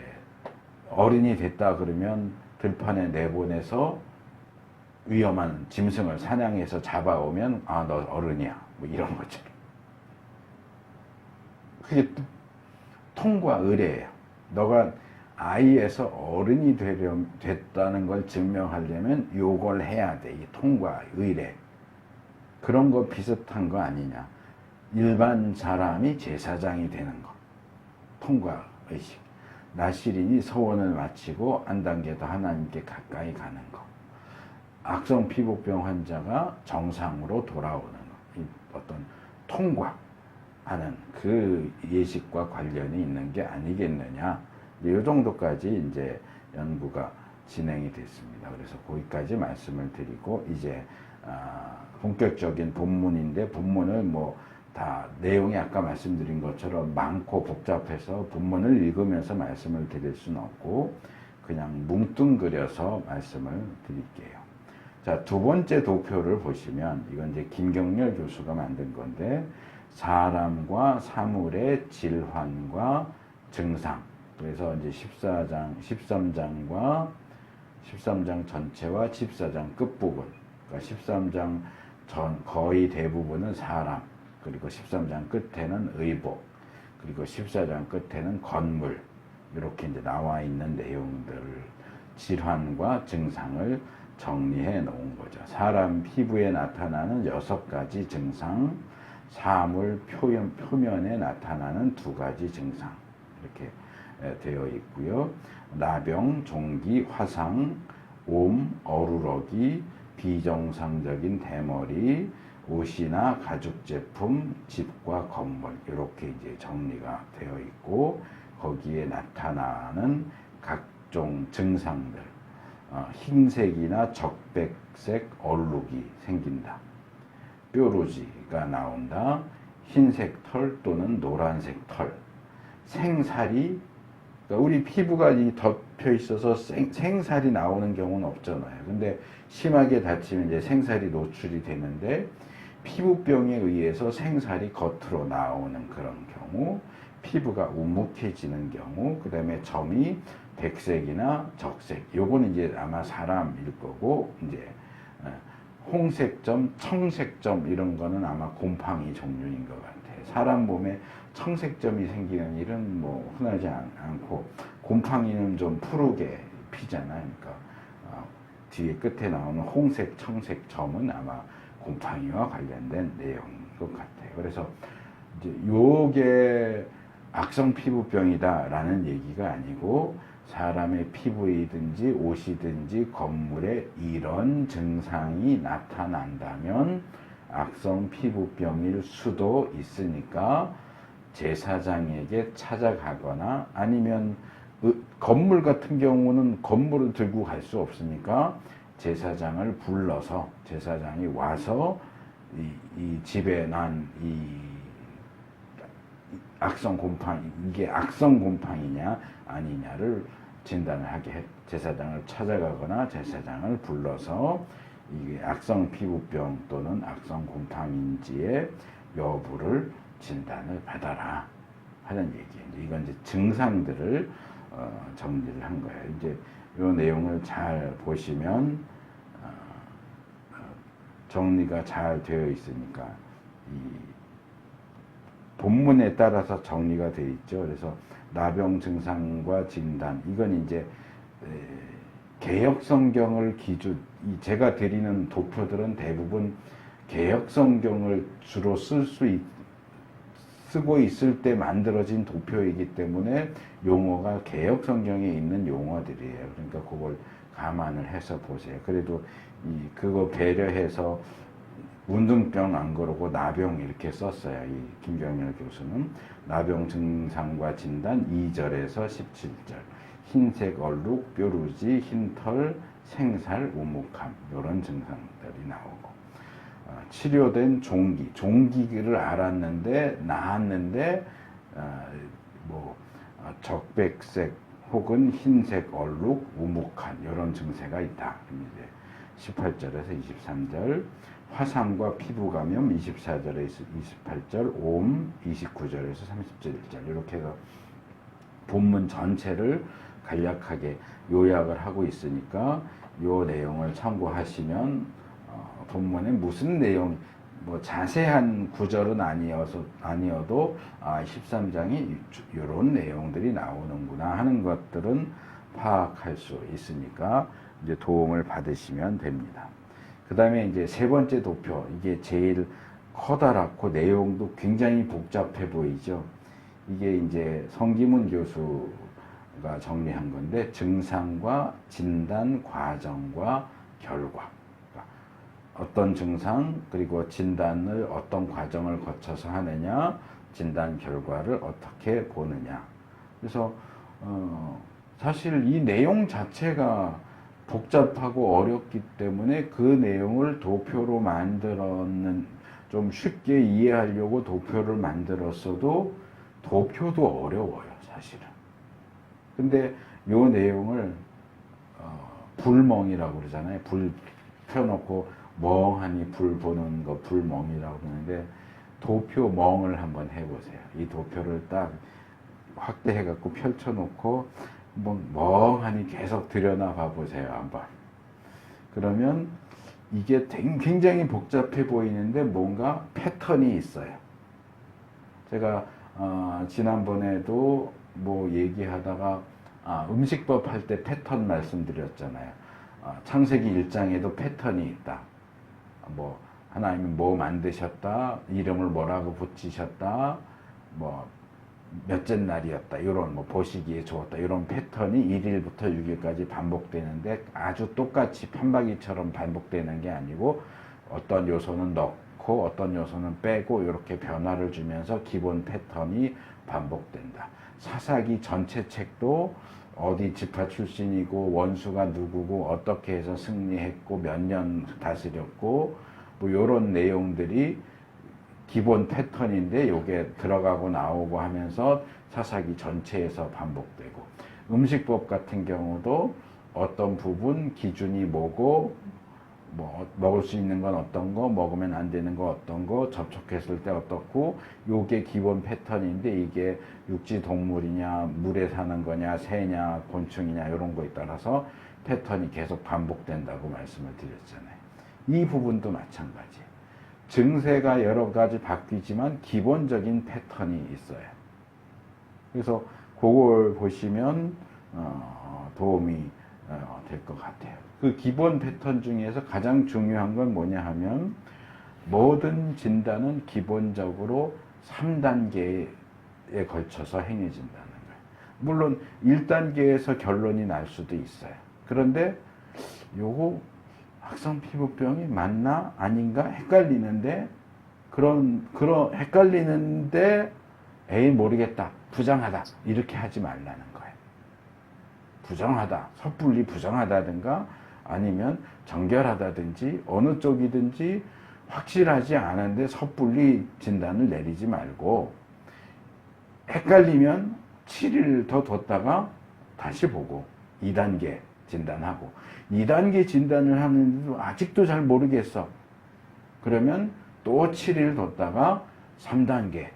어른이 됐다 그러면 들판에 내보내서 위험한 짐승을 사냥해서 잡아오면 너 어른이야, 뭐 이런 것처럼. 그게 통과 의례예요. 너가 아이에서 어른이 됐다는 걸 증명하려면 요걸 해야 돼. 이 통과 의례. 그런 거 비슷한 거 아니냐. 일반 사람이 제사장이 되는 거. 통과 의식. 나시린이 소원을 마치고 한 단계 더 하나님께 가까이 가는 거. 악성 피부병 환자가 정상으로 돌아오는 거. 이 어떤 통과하는 그 예식과 관련이 있는 게 아니겠느냐. 이 정도까지 이제 연구가 진행이 됐습니다. 그래서 거기까지 말씀을 드리고, 이제 본격적인 본문인데, 본문을 뭐 다 내용이 아까 말씀드린 것처럼 많고 복잡해서 본문을 읽으면서 말씀을 드릴 수는 없고 그냥 뭉뚱그려서 말씀을 드릴게요. 자, 두 번째 도표를 보시면, 이건 이제 김경렬 교수가 만든 건데, 사람과 사물의 질환과 증상. 그래서 이제 13장과 13장 전체와 14장 끝부분. 그러니까 13장 거의 대부분은 사람, 그리고 13장 끝에는 의복, 그리고 14장 끝에는 건물. 이렇게 이제 나와 있는 내용들, 질환과 증상을 정리해 놓은 거죠. 사람 피부에 나타나는 6가지 증상, 사물 표면에 나타나는 2가지 증상. 이렇게 되어 있고요. 나병, 종기, 화상, 옴, 어루러기, 비정상적인 대머리, 옷이나 가죽 제품, 집과 건물, 이렇게 이제 정리가 되어 있고, 거기에 나타나는 각종 증상들, 흰색이나 적백색 얼룩이 생긴다. 뾰루지가 나온다. 흰색 털 또는 노란색 털. 생살이, 그러니까 우리 피부가 덮여 있어서 생살이 나오는 경우는 없잖아요. 근데 심하게 다치면 이제 생살이 노출이 되는데, 피부병에 의해서 생살이 겉으로 나오는 그런 경우, 피부가 우묵해지는 경우, 그 다음에 점이 백색이나 적색, 요거는 이제 아마 사람일 거고, 이제 홍색점, 청색점 이런 거는 아마 곰팡이 종류인 것 같아요. 사람 몸에 청색점이 생기는 일은 뭐 흔하지 않고, 곰팡이는 좀 푸르게 피잖아요. 그러니까 뒤에 끝에 나오는 홍색, 청색 점은 아마 곰팡이와 관련된 내용인 것 같아요. 그래서 이제 요게 악성 피부병이다라는 얘기가 아니고, 사람의 피부이든지 옷이든지 건물에 이런 증상이 나타난다면 악성 피부병일 수도 있으니까 제사장에게 찾아가거나 아니면 건물 같은 경우는 건물을 들고 갈 수 없으니까 제사장을 불러서 제사장이 와서 이 집에 난 이 악성 곰팡이, 이게 악성 곰팡이냐 아니냐를 진단을 하게 해. 제사장을 찾아가거나 제사장을 불러서 이게 악성 피부병 또는 악성 곰팡이인지의 여부를 진단을 받아라 하는 얘기예요. 이건 이제 증상들을 정리를 한 거예요. 이제 이 내용을 잘 보시면 정리가 잘 되어 있으니까 이 본문에 따라서 정리가 되어 있죠. 그래서 나병 증상과 진단, 이건 이제 개역 성경을 기준, 제가 드리는 도표들은 대부분 개역 성경을 주로 쓰고 있을 때 만들어진 도표이기 때문에 용어가 개역 성경에 있는 용어들이에요. 그러니까 그걸 감안을 해서 보세요. 그래도 그거 배려해서 운동병 안 그러고 나병 이렇게 썼어요. 이 김경렬 교수는 나병 증상과 진단 2절에서 17절. 흰색 얼룩, 뾰루지, 흰털, 생살, 우묵함 이런 증상들이 나오고 치료된 종기를 알았는데 나았는데 적백색 혹은 흰색 얼룩, 우묵한 이런 증세가 있다. 이제 18절에서 23절. 화상과 피부 감염 24절에서 28절, 옴 29절에서 30절 이렇게 해서 본문 전체를 간략하게 요약을 하고 있으니까 이 내용을 참고하시면 본문에 무슨 내용, 자세한 구절은 아니어도 13장이 이런 내용들이 나오는구나 하는 것들은 파악할 수 있으니까 이제 도움을 받으시면 됩니다. 그 다음에 이제 세 번째 도표, 이게 제일 커다랗고 내용도 굉장히 복잡해 보이죠. 이게 이제 성기문 교수가 정리한 건데, 증상과 진단 과정과 결과. 어떤 증상, 그리고 진단을 어떤 과정을 거쳐서 하느냐, 진단 결과를 어떻게 보느냐. 그래서, 사실 이 내용 자체가 복잡하고 어렵기 때문에 그 내용을 도표로 좀 쉽게 이해하려고 도표를 만들었어도 도표도 어려워요, 사실은. 근데 요 내용을 불멍이라고 그러잖아요. 불 펴놓고 멍하니 불 보는 거 불멍이라고 그러는데, 도표 멍을 한번 해보세요. 이 도표를 딱 확대해갖고 펼쳐놓고 멍하니 계속 들여다봐 보세요, 한번. 그러면 이게 굉장히 복잡해 보이는데 뭔가 패턴이 있어요. 제가 지난번에도 얘기하다가 음식법 할 때 패턴 말씀드렸잖아요. 창세기 1장에도 패턴이 있다. 하나님이 만드셨다, 이름을 뭐라고 붙이셨다, 몇째 날이었다, 이런 보시기에 좋았다, 이런 패턴이 1일부터 6일까지 반복되는데 아주 똑같이 판박이처럼 반복되는 게 아니고 어떤 요소는 넣고 어떤 요소는 빼고 이렇게 변화를 주면서 기본 패턴이 반복된다. 사사기 전체 책도 어디 지파 출신이고 원수가 누구고 어떻게 해서 승리했고 몇 년 다스렸고 이런 내용들이 기본 패턴인데 요게 들어가고 나오고 하면서 사사기 전체에서 반복되고, 음식법 같은 경우도 어떤 부분 기준이 뭐고 먹을 수 있는 건 어떤 거, 먹으면 안 되는 거 어떤 거, 접촉했을 때 어떻고, 요게 기본 패턴인데 이게 육지 동물이냐 물에 사는 거냐 새냐 곤충이냐 이런 거에 따라서 패턴이 계속 반복된다고 말씀을 드렸잖아요. 이 부분도 마찬가지예요. 증세가 여러 가지 바뀌지만 기본적인 패턴이 있어요. 그래서 그걸 보시면 도움이 될 것 같아요. 그 기본 패턴 중에서 가장 중요한 건 뭐냐 하면, 모든 진단은 기본적으로 3단계에 걸쳐서 행해진다는 거예요. 물론 1단계에서 결론이 날 수도 있어요. 그런데 요거 악성 피부병이 맞나 아닌가 헷갈리는데, 그런 헷갈리는데 에이 모르겠다, 부정하다 이렇게 하지 말라는 거예요. 부정하다, 섣불리 부정하다든가 아니면 정결하다든지 어느 쪽이든지 확실하지 않은데 섣불리 진단을 내리지 말고 헷갈리면 7일 더 뒀다가 다시 보고 2단계 진단하고 2단계 진단을 하는데도 아직도 잘 모르겠어. 그러면 또 7일 뒀다가 3단계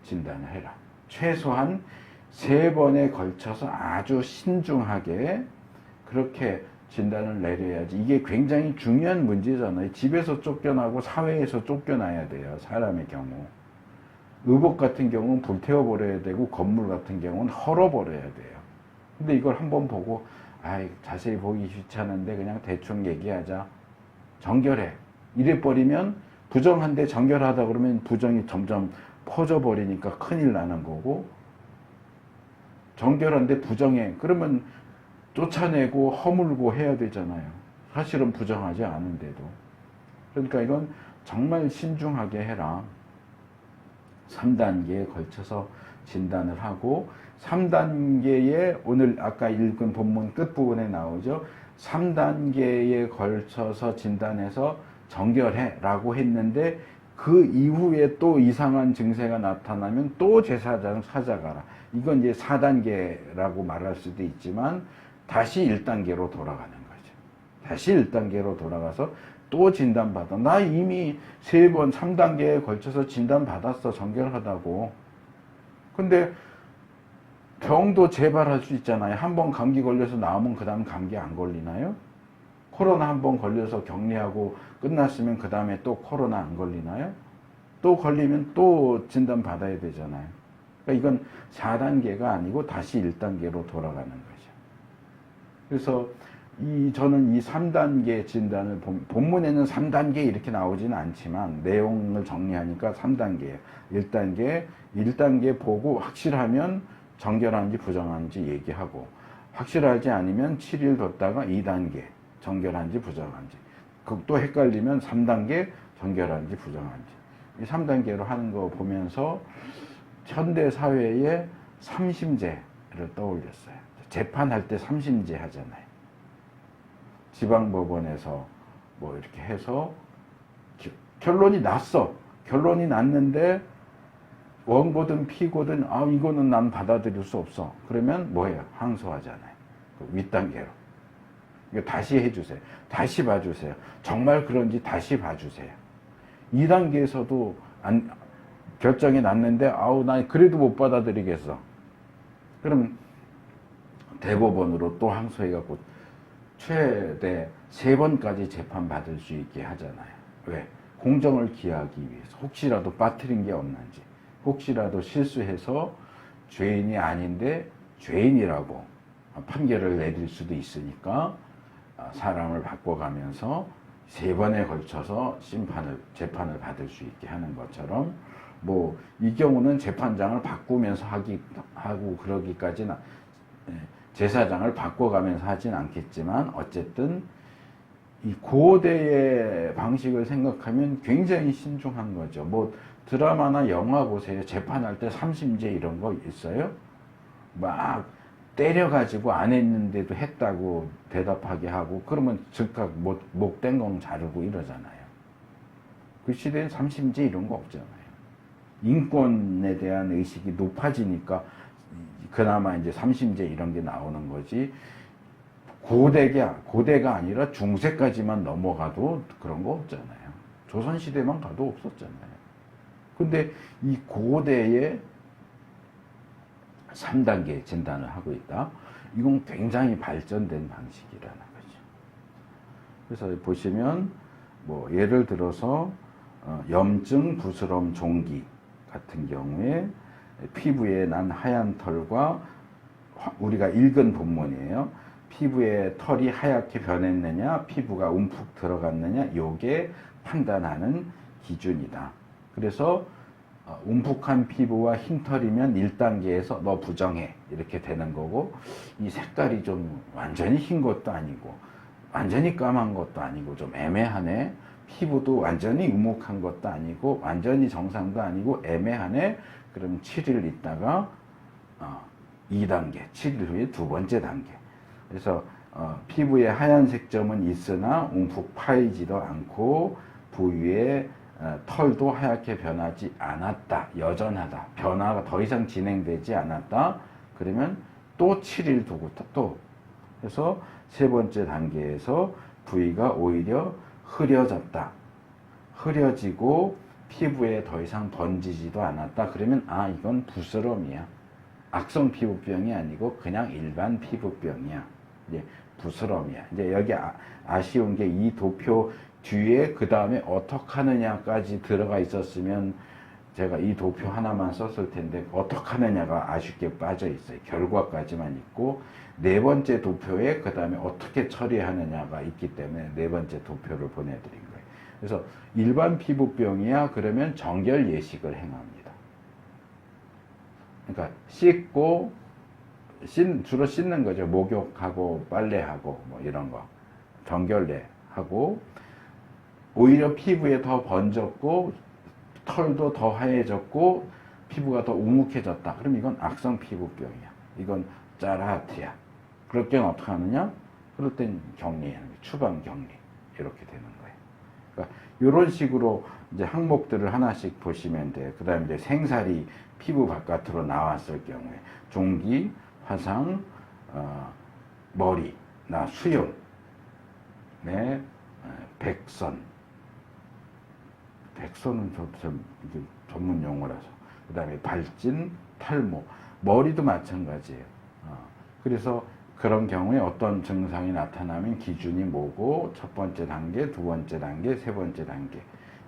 진단을 해라. 최소한 3번에 걸쳐서 아주 신중하게 그렇게 진단을 내려야지. 이게 굉장히 중요한 문제잖아요. 집에서 쫓겨나고 사회에서 쫓겨나야 돼요. 사람의 경우. 의복 같은 경우는 불태워버려야 되고 건물 같은 경우는 헐어버려야 돼요. 근데 이걸 한번 보고 아이 자세히 보기 귀찮은데 그냥 대충 얘기하자. 정결해. 이래버리면 부정한데 정결하다 그러면 부정이 점점 퍼져버리니까 큰일 나는 거고 정결한데 부정해. 그러면 쫓아내고 허물고 해야 되잖아요. 사실은 부정하지 않은데도. 그러니까 이건 정말 신중하게 해라. 3단계에 걸쳐서 진단을 하고 3단계에 오늘 아까 읽은 본문 끝부분에 나오죠. 3단계에 걸쳐서 진단해서 정결해 라고 했는데 그 이후에 또 이상한 증세가 나타나면 또 제사장 찾아가라. 이건 이제 4단계라고 말할 수도 있지만 다시 1단계로 돌아가는 거죠. 다시 1단계로 돌아가서 또 진단받아. 나 이미 3번 3단계에 걸쳐서 진단받았어. 정결하다고. 근데 병도 재발할 수 있잖아요. 한 번 감기 걸려서 나오면 그 다음 감기 안 걸리나요? 코로나 한 번 걸려서 격리하고 끝났으면 그 다음에 또 코로나 안 걸리나요? 또 걸리면 또 진단받아야 되잖아요. 그러니까 이건 4단계가 아니고 다시 1단계로 돌아가는 거죠. 그래서 저는 이 3단계 진단을 본문에는 3단계 이렇게 나오지는 않지만 내용을 정리하니까 3단계예요. 1단계 보고 확실하면 정결한지 부정한지 얘기하고 확실하지 않으면 7일 뒀다가 2단계 정결한지 부정한지 또 헷갈리면 3단계 정결한지 부정한지 이 3단계로 하는 거 보면서 현대 사회의 3심제를 떠올렸어요. 재판할 때 3심제 하잖아요. 지방법원에서 뭐 이렇게 해서 결론이 났어. 결론이 났는데 원고든 피고든 이거는 난 받아들일 수 없어. 그러면 뭐예요? 항소하잖아요. 윗단계로. 이거 다시 해주세요. 다시 봐주세요. 정말 그런지 다시 봐주세요. 2단계에서도 결정이 났는데 난 그래도 못 받아들이겠어. 그럼 대법원으로 또 항소해갖고 최대 3번까지 재판받을 수 있게 하잖아요. 왜? 공정을 기하기 위해서. 혹시라도 빠뜨린 게 없는지. 혹시라도 실수해서 죄인이 아닌데 죄인이라고 판결을 내릴 수도 있으니까 사람을 바꿔가면서 3번에 걸쳐서 재판을 받을 수 있게 하는 것처럼 이 경우는 재판장을 바꾸면서 하고 그러기까지는 제사장을 바꿔가면서 하진 않겠지만 어쨌든 이 고대의 방식을 생각하면 굉장히 신중한 거죠. 드라마나 영화 보세요. 재판할 때 3심제 이런 거 있어요? 막 때려가지고 안 했는데도 했다고 대답하게 하고 그러면 즉각 목 땡공 자르고 이러잖아요. 그 시대엔 3심제 이런 거 없잖아요. 인권에 대한 의식이 높아지니까 그나마 이제 3심제 이런 게 나오는 거지. 고대가 아니라 중세까지만 넘어가도 그런 거 없잖아요. 조선시대만 가도 없었잖아요. 근데 이 고대에 3단계 진단을 하고 있다. 이건 굉장히 발전된 방식이라는 거죠. 그래서 보시면 예를 들어서 염증, 부스럼, 종기 같은 경우에 피부에 난 하얀 털과 우리가 읽은 본문이에요. 피부에 털이 하얗게 변했느냐, 피부가 움푹 들어갔느냐, 이게 판단하는 기준이다. 그래서 움푹한 피부와 흰 털이면 1단계에서 너 부정해 이렇게 되는 거고 이 색깔이 좀 완전히 흰 것도 아니고 완전히 까만 것도 아니고 좀 애매하네. 피부도 완전히 우묵한 것도 아니고 완전히 정상도 아니고 애매하네. 그럼 7일 있다가 2단계, 7일 후에 두 번째 단계. 그래서 피부에 하얀색 점은 있으나 움푹 파이지도 않고 부위에 털도 하얗게 변하지 않았다. 여전하다. 변화가 더 이상 진행되지 않았다. 그러면 또 7일 두고 또. 그래서 세 번째 단계에서 부위가 오히려 흐려졌다. 흐려지고 피부에 더 이상 번지지도 않았다. 그러면 이건 부스럼이야. 악성 피부병이 아니고 그냥 일반 피부병이야. 이제 부스럼이야. 이제 여기 아쉬운 게 이 도표 뒤에 그 다음에 어떻게 하느냐까지 들어가 있었으면 제가 이 도표 하나만 썼을 텐데 어떻게 하느냐가 아쉽게 빠져 있어요. 결과까지만 있고 네 번째 도표에 그 다음에 어떻게 처리하느냐가 있기 때문에 네 번째 도표를 보내드린 거예요. 그래서 일반 피부병이야 그러면 정결 예식을 행합니다. 그러니까 씻고 주로 씻는 거죠. 목욕하고 빨래하고 뭐 이런 거 정결례 하고 오히려 피부에 더 번졌고 털도 더 하얘졌고 피부가 더 우묵해졌다. 그럼 이건 악성 피부병이야. 이건 짜라하트야. 그럴 때는 어떻게 하느냐? 그럴 땐 격리하는 거예요. 추방 격리 이렇게 되는 거예요. 그러니까 이런 식으로 이제 항목들을 하나씩 보시면 돼요. 그 다음에 이제 생살이 피부 바깥으로 나왔을 경우에 종기, 화상, 머리나 수염, 백선. 백선은 이게 전문 용어라서. 그 다음에 발진, 탈모, 머리도 마찬가지예요. 그래서 그런 경우에 어떤 증상이 나타나면 기준이 뭐고, 첫 번째 단계, 두 번째 단계, 세 번째 단계.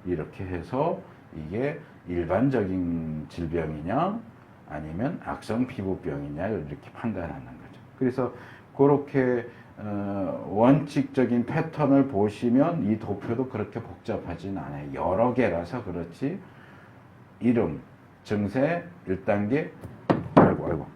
이렇게 해서 이게 일반적인 질병이냐, 아니면 악성 피부병이냐, 이렇게 판단하는 거죠. 그래서 그렇게 원칙적인 패턴을 보시면 이 도표도 그렇게 복잡하진 않아요. 여러 개라서 그렇지. 이름, 증세, 1단계, 아이고.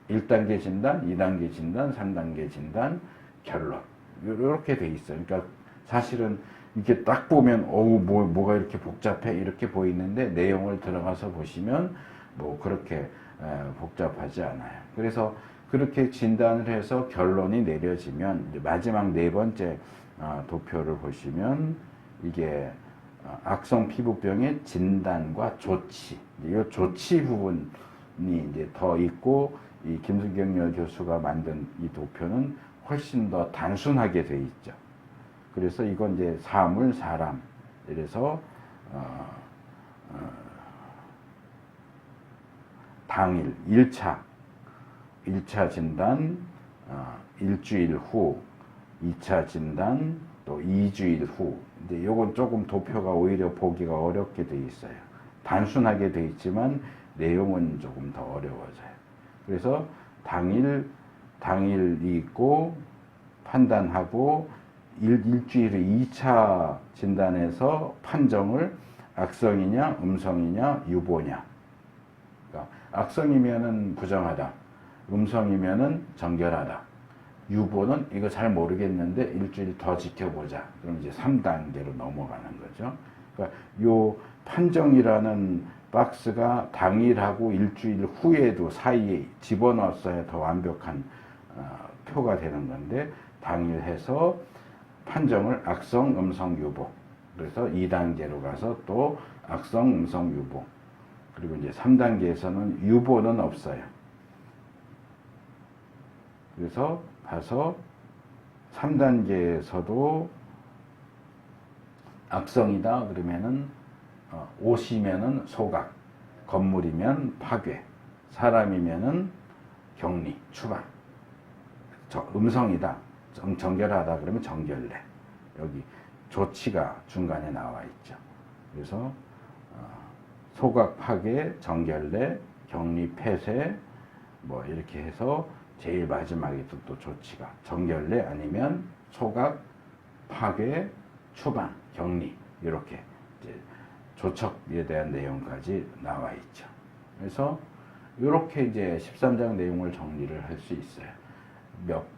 1단계 진단, 2단계 진단, 3단계 진단, 결론. 이렇게 돼 있어요. 그러니까 사실은 이렇게 딱 보면 뭐가 이렇게 복잡해 이렇게 보이는데 내용을 들어가서 보시면 뭐 그렇게 복잡하지 않아요. 그래서 그렇게 진단을 해서 결론이 내려지면 마지막 네 번째 도표를 보시면 이게 악성 피부병의 진단과 조치, 이 조치 부분이 이제 더 있고 이 김승경 교수가 만든 이 도표는 훨씬 더 단순하게 돼 있죠. 그래서 이건 이제 사물, 사람. 이래서 당일 1차 진단, 일주일 후, 2차 진단, 또 2주일 후. 근데 요건 조금 도표가 오히려 보기가 어렵게 돼 있어요. 단순하게 돼 있지만 내용은 조금 더 어려워져요. 그래서 당일이 있고 판단하고 일주일 후 2차 진단에서 판정을 악성이냐, 음성이냐, 유보냐. 그러니까 악성이면은 부정하다. 음성이면은 정결하다. 유보는 이거 잘 모르겠는데 일주일 더 지켜보자. 그럼 이제 3단계로 넘어가는 거죠. 그러니까 요 판정이라는 박스가 당일하고 일주일 후에도 사이에 집어넣었어야 더 완벽한 표가 되는 건데 당일해서 판정을 악성, 음성, 유보. 그래서 2단계로 가서 또 악성, 음성, 유보. 그리고 이제 3단계에서는 유보는 없어요. 그래서 봐서 3단계에서도 악성이다 그러면은 옷이면은 소각, 건물이면 파괴, 사람이면은 격리, 추방. 음성이다, 정결하다 그러면 정결례. 여기 조치가 중간에 나와 있죠. 그래서 소각, 파괴, 정결례, 격리, 폐쇄 뭐 이렇게 해서 제일 마지막에 또 조치가 정결례 아니면 소각, 파괴, 추방, 격리 이렇게 이제 조척에 대한 내용까지 나와 있죠. 그래서 이렇게 이제 13장 내용을 정리를 할 수 있어요.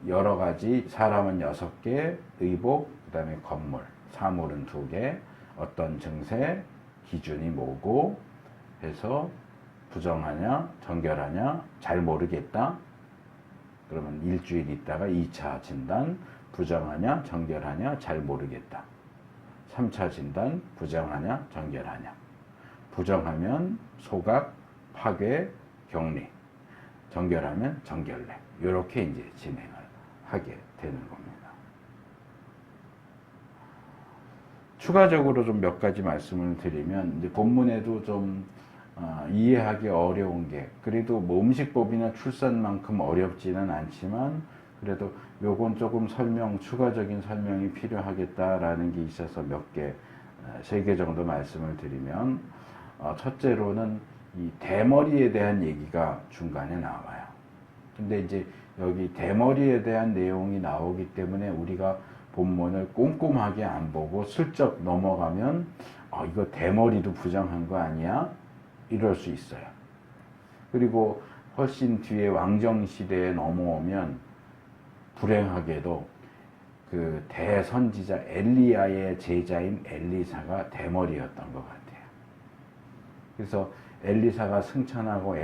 여러 가지 사람은 6개, 의복, 그 다음에 건물, 사물은 2개, 어떤 증세, 기준이 뭐고, 해서 부정하냐 정결하냐 잘 모르겠다. 그러면 일주일 있다가 2차 진단 부정하냐 정결하냐 잘 모르겠다. 3차 진단 부정하냐 정결하냐. 부정하면 소각, 파괴, 격리. 정결하면 정결례. 이렇게 이제 진행을 하게 되는 겁니다. 추가적으로 좀 몇 가지 말씀을 드리면 이제 본문에도 좀 이해하기 어려운 게 그래도 뭐 음식법이나 출산만큼 어렵지는 않지만 그래도 요건 조금 추가적인 설명이 필요하겠다라는 게 있어서 몇 개, 3개 정도 말씀을 드리면 첫째로는 이 대머리에 대한 얘기가 중간에 나와요. 근데 이제 여기 대머리에 대한 내용이 나오기 때문에 우리가 본문을 꼼꼼하게 안 보고 슬쩍 넘어가면 이거 대머리도 부정한 거 아니야? 이럴 수 있어요. 그리고 훨씬 뒤에 왕정시대에 넘어오면 불행하게도 그 대선지자 엘리야의 제자인 엘리사가 대머리였던 것 같아요. 그래서 엘리야가 승천하고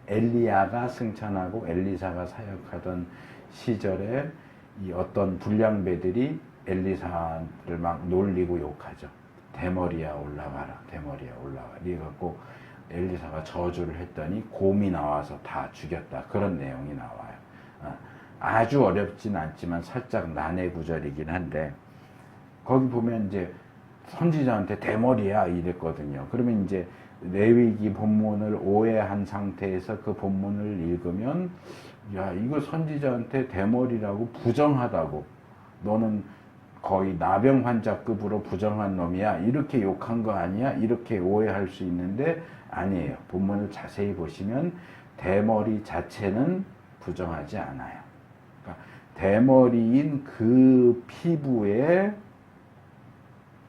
엘리사가 사역하던 시절에 이 어떤 불량배들이 엘리사를 막 놀리고 욕하죠. 대머리야 올라가라, 대머리야 올라가라. 이래갖고 엘리사가 저주를 했더니 곰이 나와서 다 죽였다. 그런 내용이 나와요. 아주 어렵진 않지만 살짝 난해 구절이긴 한데 거기 보면 이제 선지자한테 대머리야 이랬거든요. 그러면 이제 레위기 본문을 오해한 상태에서 그 본문을 읽으면 야 이거 선지자한테 대머리라고 부정하다고 너는 거의 나병 환자급으로 부정한 놈이야 이렇게 욕한 거 아니야 이렇게 오해할 수 있는데 아니에요. 본문을 자세히 보시면 대머리 자체는 부정하지 않아요. 그러니까 대머리인 그 피부에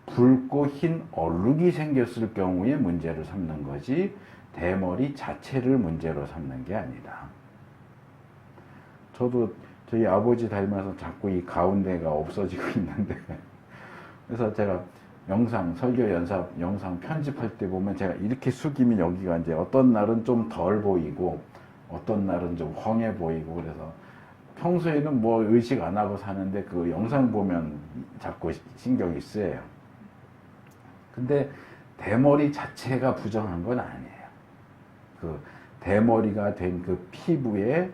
붉고 흰 얼룩이 생겼을 경우에 문제를 삼는 거지 대머리 자체를 문제로 삼는 게 아니다. 저도 저희 아버지 닮아서 자꾸 이 가운데가 없어지고 있는데 그래서 제가 설교 연습 영상 편집할 때 보면 제가 이렇게 숙이면 여기가 이제 어떤 날은 좀 덜 보이고 어떤 날은 좀 훤해 보이고 그래서 평소에는 뭐 의식 안 하고 사는데 그 영상 보면 자꾸 신경이 쓰여요. 근데 대머리 자체가 부정한 건 아니에요. 그 대머리가 된 그 피부에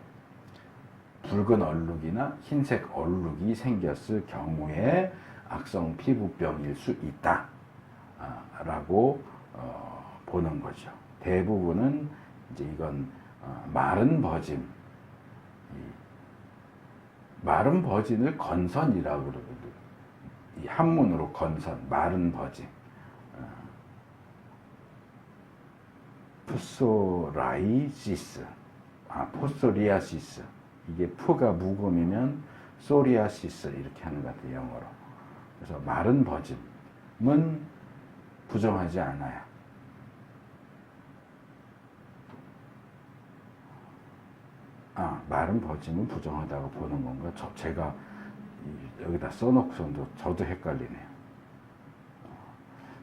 붉은 얼룩이나 흰색 얼룩이 생겼을 경우에 악성 피부병일 수 있다 라고 보는 거죠. 대부분은 이제 이건 마른 버짐, 마른 버짐을 건선이라고 그러거든요. 이 한문으로 건선, 마른 버짐. 포소리아시스. 이게 푸가 묵음이면 소리아시스 이렇게 하는 것 같아요, 영어로. 그래서 마른 버짐은 부정하지 않아요. 마른 버짐은 부정하다고 보는 건가? 제가 여기다 써놓고서도 저도 헷갈리네요.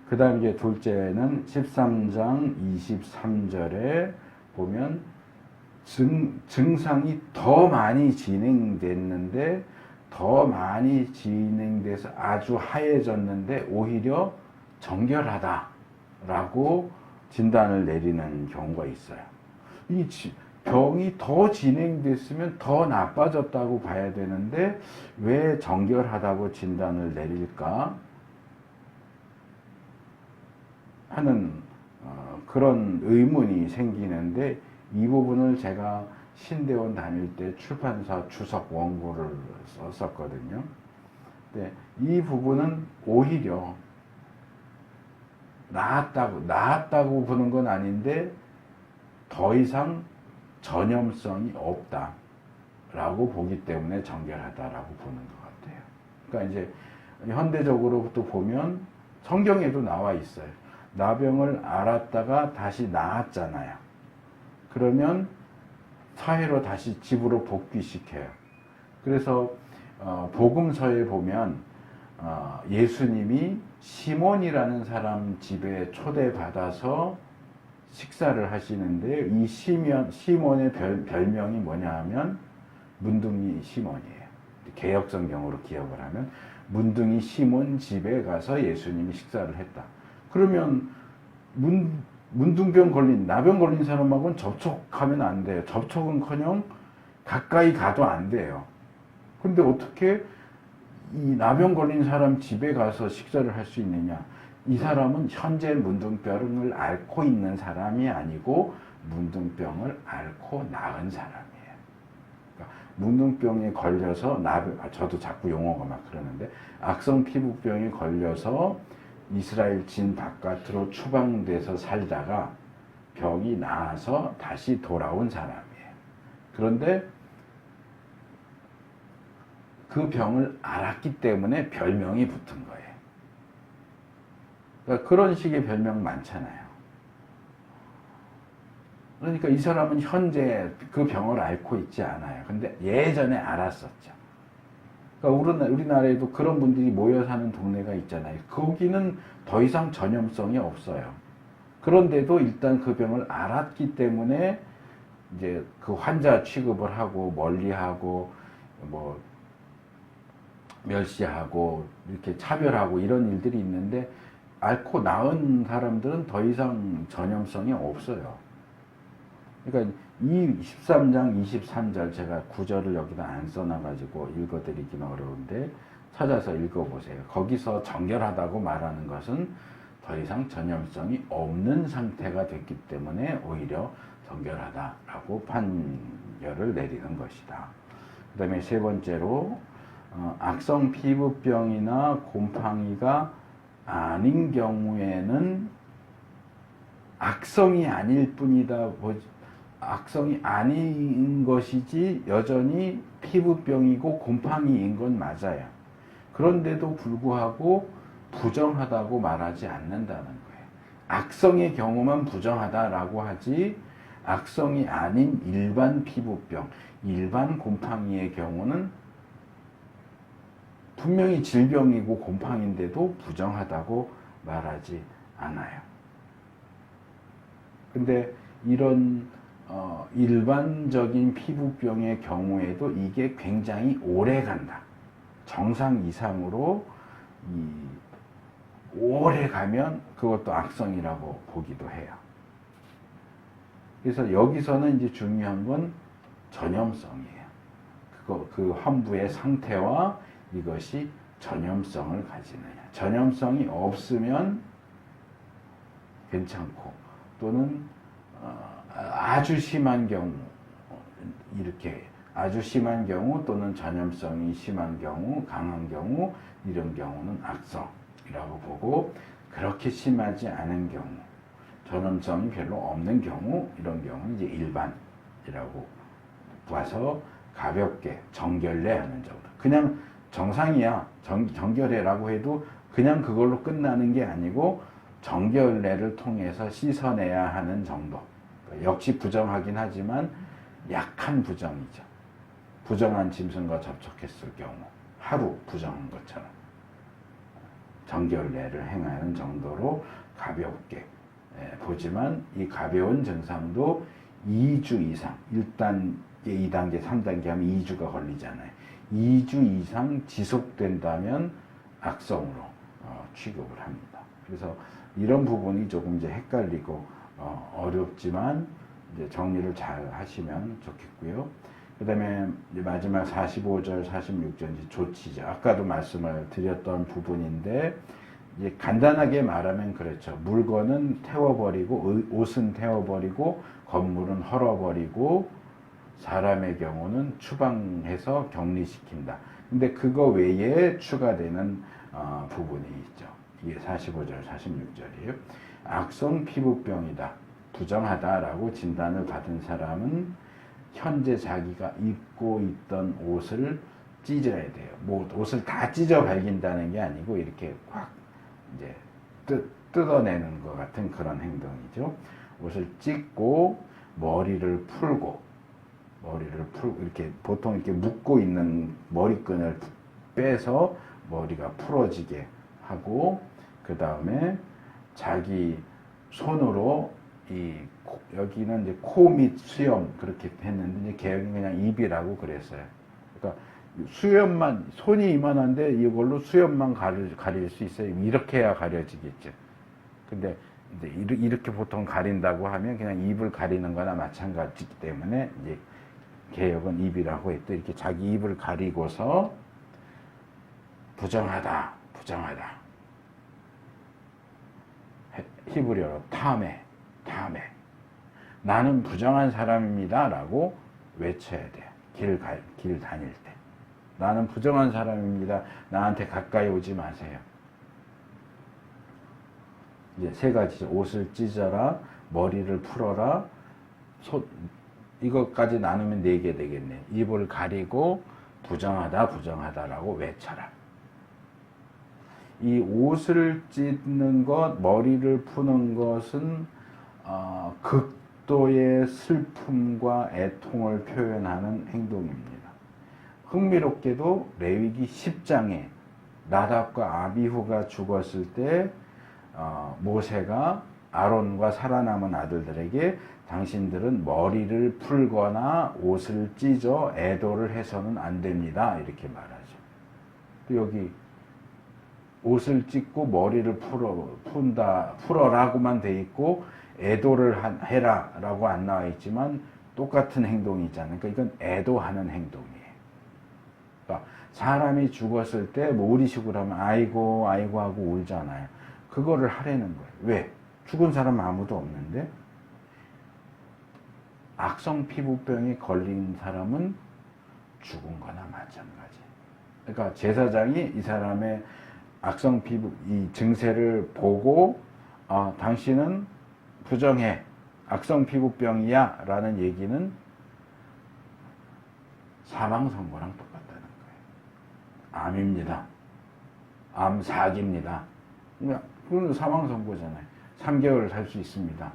그 다음 이제 둘째는 13장 23절에 보면 증상이 더 많이 진행됐는데 더 많이 진행돼서 아주 하얘졌는데 오히려 정결하다라고 진단을 내리는 경우가 있어요. 이 병이 더 진행됐으면 더 나빠졌다고 봐야 되는데 왜 정결하다고 진단을 내릴까 하는 그런 의문이 생기는데 이 부분을 제가 신대원 다닐 때 출판사 주석 원고를 썼었거든요. 근데 이 부분은 오히려 나았다고 보는 건 아닌데 더 이상 전염성이 없다라고 보기 때문에 정결하다라고 보는 것 같아요. 그러니까 이제 현대적으로 또 보면 성경에도 나와 있어요. 나병을 앓았다가 다시 나았잖아요. 그러면 사회로 다시 집으로 복귀시켜요. 그래서 복음서에 보면 예수님이 시몬이라는 사람 집에 초대받아서 식사를 하시는데 이 시몬의 별명이 뭐냐 하면 문둥이 시몬이에요. 개역성경으로 기억을 하면 문둥이 시몬 집에 가서 예수님이 식사를 했다. 그러면 문둥병 걸린, 나병 걸린 사람하고는 접촉하면 안 돼요. 접촉은커녕 가까이 가도 안 돼요. 근데 어떻게 이 나병 걸린 사람 집에 가서 식사를 할 수 있느냐? 이 사람은 현재 문둥병을 앓고 있는 사람이 아니고 문둥병을 앓고 나은 사람이에요. 그러니까 문둥병에 걸려서 저도 자꾸 용어가 막 그러는데 악성 피부병에 걸려서 이스라엘 진 바깥으로 추방돼서 살다가 병이 나아서 다시 돌아온 사람이에요. 그런데 그 병을 앓았기 때문에 별명이 붙은 거예요. 그러니까 그런 식의 별명 많잖아요. 그러니까 이 사람은 현재 그 병을 앓고 있지 않아요. 근데 예전에 앓았었죠. 그러니까 우리나라에도 그런 분들이 모여 사는 동네가 있잖아요. 거기는 더 이상 전염성이 없어요. 그런데도 일단 그 병을 앓았기 때문에 이제 그 환자 취급을 하고 멀리하고 뭐 멸시하고 이렇게 차별하고 이런 일들이 있는데 앓고 나은 사람들은 더 이상 전염성이 없어요. 그러니까 이 13장 23절 제가 구절을 여기다 안 써놔가지고 읽어드리기는 어려운데 찾아서 읽어보세요. 거기서 정결하다고 말하는 것은 더 이상 전염성이 없는 상태가 됐기 때문에 오히려 정결하다라고 판결을 내리는 것이다. 그 다음에 세 번째로 악성 피부병이나 곰팡이가 아닌 경우에는 악성이 아닐 뿐이다. 악성이 아닌 것이지 여전히 피부병이고 곰팡이인 건 맞아요. 그런데도 불구하고 부정하다고 말하지 않는다는 거예요. 악성의 경우만 부정하다라고 하지 악성이 아닌 일반 피부병, 일반 곰팡이의 경우는 분명히 질병이고 곰팡이인데도 부정하다고 말하지 않아요. 근데 이런 일반적인 피부병의 경우에도 이게 굉장히 오래 간다. 정상 이상으로 오래 가면 그것도 악성이라고 보기도 해요. 그래서 여기서는 이제 중요한 건 전염성이에요. 그 환부의 상태와 이것이 전염성을 가지느냐. 전염성이 없으면 괜찮고 또는 아주 심한 경우 이렇게 아주 심한 경우 또는 전염성이 심한 경우 강한 경우 이런 경우는 악성이라고 보고 그렇게 심하지 않은 경우 전염성이 별로 없는 경우 이런 경우는 이제 일반이라고 봐서 가볍게 정결례하는 정도. 그냥 정상이야 정결례라고 해도 그냥 그걸로 끝나는 게 아니고 정결례를 통해서 씻어내야 하는 정도. 역시 부정하긴 하지만 약한 부정이죠. 부정한 짐승과 접촉했을 경우 하루 부정한 것처럼 정결례를 행하는 정도로 가볍게 보지만 이 가벼운 증상도 2주 이상 1단계, 2단계, 3단계 하면 2주가 걸리잖아요. 2주 이상 지속된다면 악성으로 취급을 합니다. 그래서 이런 부분이 조금 이제 헷갈리고 어렵지만 이제 정리를 잘 하시면 좋겠고요. 그 다음에 마지막 45절, 46절 이제 조치죠. 아까도 말씀을 드렸던 부분인데 이제 간단하게 말하면 그렇죠. 물건은 태워버리고 옷은 태워버리고 건물은 헐어버리고 사람의 경우는 추방해서 격리시킨다. 근데 그거 외에 추가되는 부분이 있죠. 이게 45절, 46절이에요. 악성 피부병이다. 부정하다라고 진단을 받은 사람은 현재 자기가 입고 있던 옷을 찢어야 돼요. 뭐 옷을 다 찢어 발긴다는 게 아니고 이렇게 확 이제 뜯어내는 것 같은 그런 행동이죠. 옷을 찢고 머리를 풀고 이렇게 보통 이렇게 묶고 있는 머리끈을 빼서 머리가 풀어지게 하고 그 다음에 자기 손으로 여기는 이제 코 및 수염 그렇게 했는데 이제 개혁은 그냥 입이라고 그랬어요. 그러니까 수염만 손이 이만한데 이걸로 수염만 가릴 수 있어요. 이렇게 해야 가려지겠죠. 근데 이제 이렇게 보통 가린다고 하면 그냥 입을 가리는 거나 마찬가지이기 때문에 이제 개혁은 입이라고 했대. 이렇게 자기 입을 가리고서 부정하다. 히브리어로 탐에 나는 부정한 사람입니다 라고 외쳐야 돼. 길 다닐 때 나는 부정한 사람입니다. 나한테 가까이 오지 마세요. 이제 세 가지. 옷을 찢어라, 머리를 풀어라, 이것까지 나누면 4개 되겠네. 입을 가리고 부정하다라고 외쳐라. 이 옷을 찢는 것, 머리를 푸는 것은 극도의 슬픔과 애통을 표현하는 행동입니다. 흥미롭게도 레위기 10장에 나답과 아비후가 죽었을 때 모세가 아론과 살아남은 아들들에게 당신들은 머리를 풀거나 옷을 찢어 애도를 해서는 안 됩니다. 이렇게 말하죠. 또 여기 옷을 찢고 머리를 풀어라고만 돼 있고 애도를 해라 라고 안 나와 있지만 똑같은 행동이 있잖아요. 그러니까 이건 애도하는 행동이에요. 그러니까 사람이 죽었을 때 뭐 우리식으로 하면 아이고 하고 울잖아요. 그거를 하라는 거예요. 왜? 죽은 사람 아무도 없는데 악성 피부병에 걸린 사람은 죽은 거나 마찬가지. 그러니까 제사장이 이 사람의 악성 피부 이 증세를 보고 당신은 부정해 악성 피부병이야 라는 얘기는 사망 선고랑 똑같다는 거예요. 암입니다. 암 사기입니다. 그건 사망 선고잖아요. 3개월 살 수 있습니다.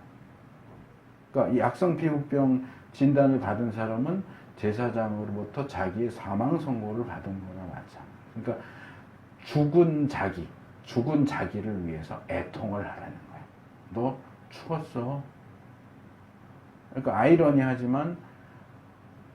그러니까 이 악성 피부병 진단을 받은 사람은 제사장으로부터 자기의 사망 선고를 받은 거나 마찬가지. 그러니까 죽은 자기를 위해서 애통을 하라는 거야. 너 죽었어. 그러니까 아이러니하지만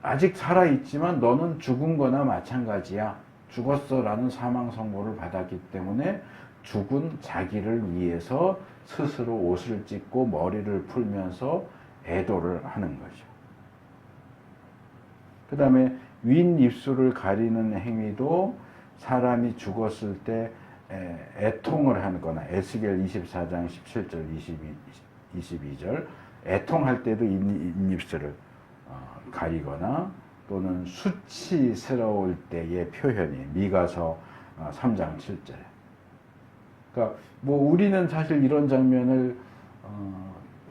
아직 살아있지만 너는 죽은 거나 마찬가지야. 죽었어 라는 사망 선고를 받았기 때문에 죽은 자기를 위해서 스스로 옷을 찢고 머리를 풀면서 애도를 하는 거죠. 그 다음에 윗입술을 가리는 행위도 사람이 죽었을 때 애통을 하는 거나 에스겔 24장 17절 22절 애통할 때도 윗입술을 가리거나 또는 수치스러울 때의 표현이 미가서 3장 7절에. 그러니까 뭐 우리는 사실 이런 장면을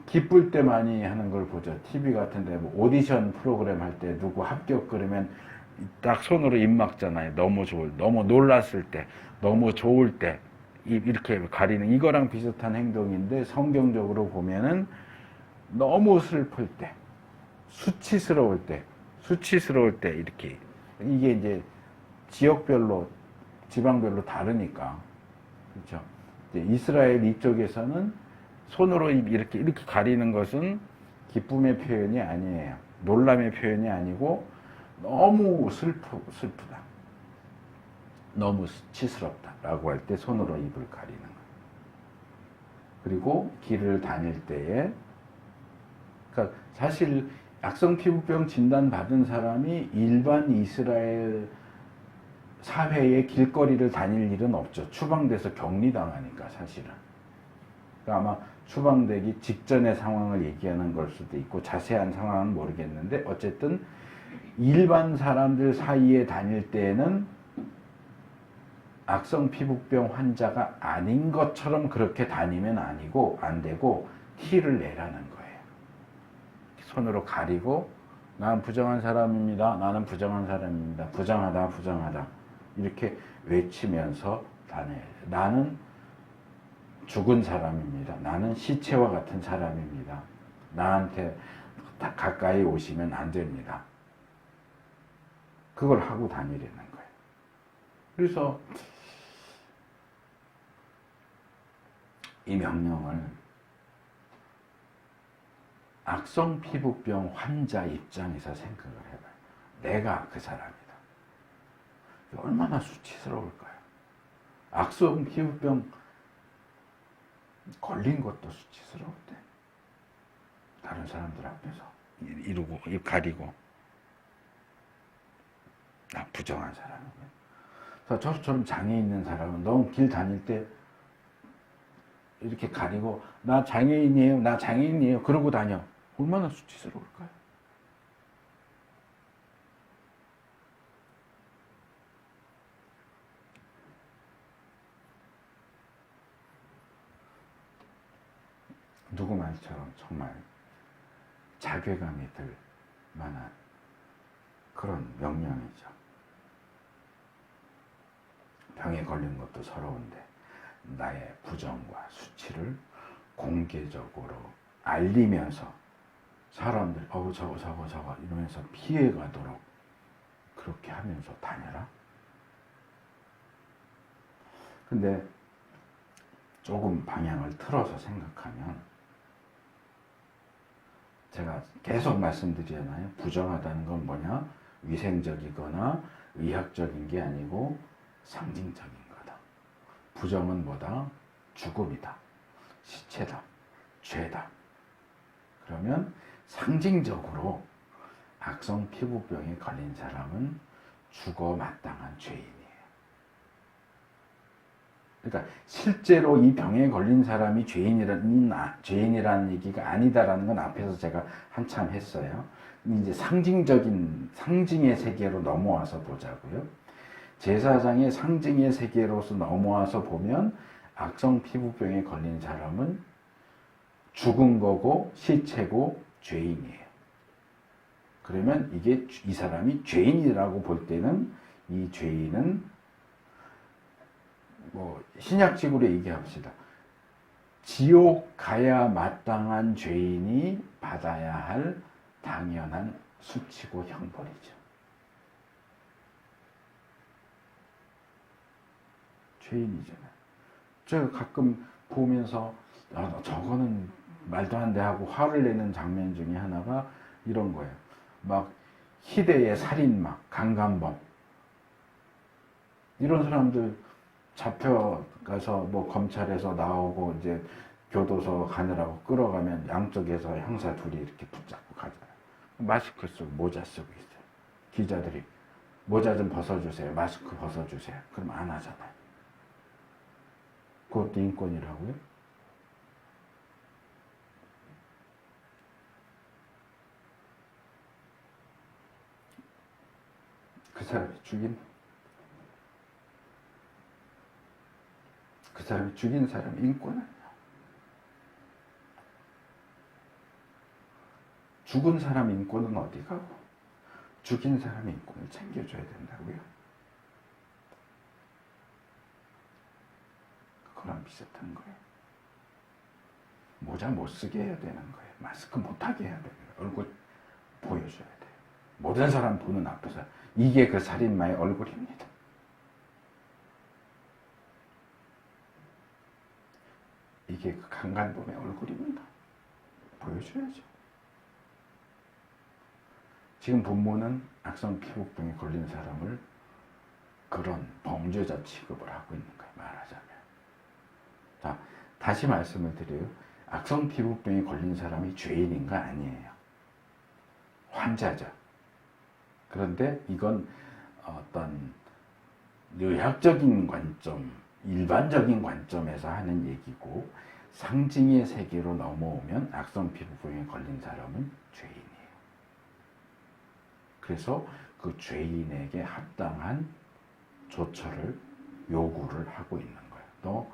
기쁠 때 많이 하는 걸 보죠. TV 같은데 뭐 오디션 프로그램 할 때 누구 합격 그러면 딱 손으로 입 막잖아요. 너무 놀랐을 때, 너무 좋을 때 이렇게 가리는 이거랑 비슷한 행동인데 성경적으로 보면은 너무 슬플 때, 수치스러울 때 이렇게 이게 이제 지역별로 지방별로 다르니까 그렇죠. 이제 이스라엘 이쪽에서는 손으로 이렇게 가리는 것은 기쁨의 표현이 아니에요. 놀람의 표현이 아니고 너무 슬프다. 너무 수치스럽다. 라고 할 때 손으로 입을 가리는 거예요. 그리고 길을 다닐 때에 그러니까 사실 악성 피부병 진단 받은 사람이 일반 이스라엘 사회의 길거리를 다닐 일은 없죠. 추방돼서 격리당하니까 사실은. 그러니까 아마 추방되기 직전의 상황을 얘기하는 걸 수도 있고 자세한 상황은 모르겠는데 어쨌든 일반 사람들 사이에 다닐 때에는 악성 피부병 환자가 아닌 것처럼 그렇게 다니면 안 되고 티를 내라는 거예요. 손으로 가리고 나는 부정한 사람입니다. 나는 부정한 사람입니다. 부정하다. 이렇게 외치면서 다녀요. 나는 죽은 사람입니다. 나는 시체와 같은 사람입니다. 나한테 가까이 오시면 안 됩니다. 그걸 하고 다니려는 거예요. 그래서 이 명령을 악성 피부병 환자 입장에서 생각을 해봐요. 내가 그 사람이다. 얼마나 수치스러울까요? 악성 피부병 걸린 것도 수치스러울 때 다른 사람들 앞에서 이러고 입 가리고 나 부정한 사람이고요. 그래서 저처럼 장애 있는 사람은 너무 길 다닐 때 이렇게 가리고 나 장애인이에요, 나 장애인이에요 그러고 다녀. 얼마나 수치스러울까요? 누구 말처럼 정말 자괴감이 들 만한 그런 명령이죠. 병에 걸린 것도 서러운데 나의 부정과 수치를 공개적으로 알리면서 사람들 저거 이러면서 피해가도록 그렇게 하면서 다녀라. 근데 조금 방향을 틀어서 생각하면 제가 계속 말씀드리잖아요. 부정하다는 건 뭐냐? 위생적이거나 의학적인 게 아니고 상징적인 거다. 부정은 뭐다? 죽음이다. 시체다. 죄다. 그러면 상징적으로 악성 피부병에 걸린 사람은 죽어 마땅한 죄인이에요. 그러니까 실제로 이 병에 걸린 사람이 죄인이라는 얘기가 아니다라는 건 앞에서 제가 한참 했어요. 이제 상징의 세계로 넘어와서 보자고요. 제사장의 상징의 세계로서 넘어와서 보면 악성 피부병에 걸린 사람은 죽은 거고 시체고 죄인이에요. 그러면 이 사람이 죄인이라고 볼 때는 이 죄인은 신약식으로 얘기합시다. 지옥 가야 마땅한 죄인이 받아야 할 당연한 수치고 형벌이죠. 죄인이잖아요. 제가 가끔 보면서 저거는 말도 안 돼 하고 화를 내는 장면 중에 하나가 이런 거예요. 막 희대의 살인마, 강간범 이런 사람들 잡혀가서 검찰에서 나오고 이제 교도소 가느라고 끌어가면 양쪽에서 형사 둘이 이렇게 붙잡고 가잖아요. 마스크 쓰고 모자 쓰고 있어요. 기자들이 모자 좀 벗어주세요. 마스크 벗어주세요. 그럼 안 하잖아요. 그것도 인권이라고요? 그 사람이 죽인 사람 인권은 죽은 사람 인권은 어디 가고 죽인 사람 인권을 챙겨줘야 된다고요. 그거랑 비슷한 거예요. 모자 못 쓰게 해야 되는 거예요. 마스크 못 하게 해야 돼요. 얼굴 보여줘야 돼요. 모든 사람 보는 앞에서 이게 그 살인마의 얼굴입니다. 이게 그 강간범의 얼굴입니다. 보여줘야죠. 지금 본문은 악성 피부병에 걸린 사람을 그런 범죄자 취급을 하고 있는 거예요. 말하자면. 자, 다시 말씀을 드려요. 악성 피부병에 걸린 사람이 죄인인가? 아니에요. 환자죠. 그런데 이건 어떤 의학적인 관점, 일반적인 관점에서 하는 얘기고 상징의 세계로 넘어오면 악성 피부병에 걸린 사람은 죄인이에요. 그래서 그 죄인에게 합당한 조처를 요구를 하고 있는 거예요. 너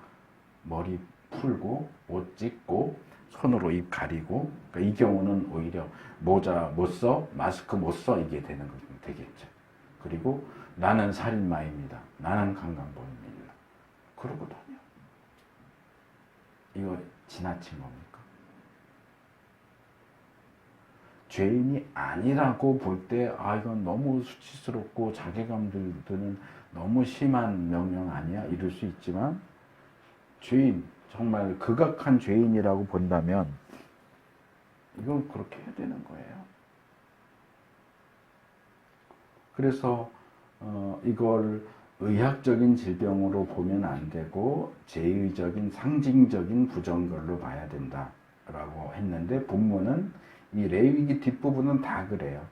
머리 풀고 옷 찢고 손으로 입 가리고, 그러니까 이 경우는 오히려 모자 못 써, 마스크 못 써, 이게 되겠죠. 그리고 나는 살인마입니다. 나는 강간범입니다. 그러고 다녀. 이거 지나친 겁니까? 죄인이 아니라고 볼 때, 이건 너무 수치스럽고 자괴감 드는 너무 심한 명령 아니야? 이럴 수 있지만, 죄인, 정말 극악한 죄인이라고 본다면, 이건 그렇게 해야 되는 거예요. 그래서 이걸 의학적인 질병으로 보면 안 되고 제의적인 상징적인 부정걸로 봐야 된다라고 했는데, 본문은 이 레위기 뒷부분은 다 그래요.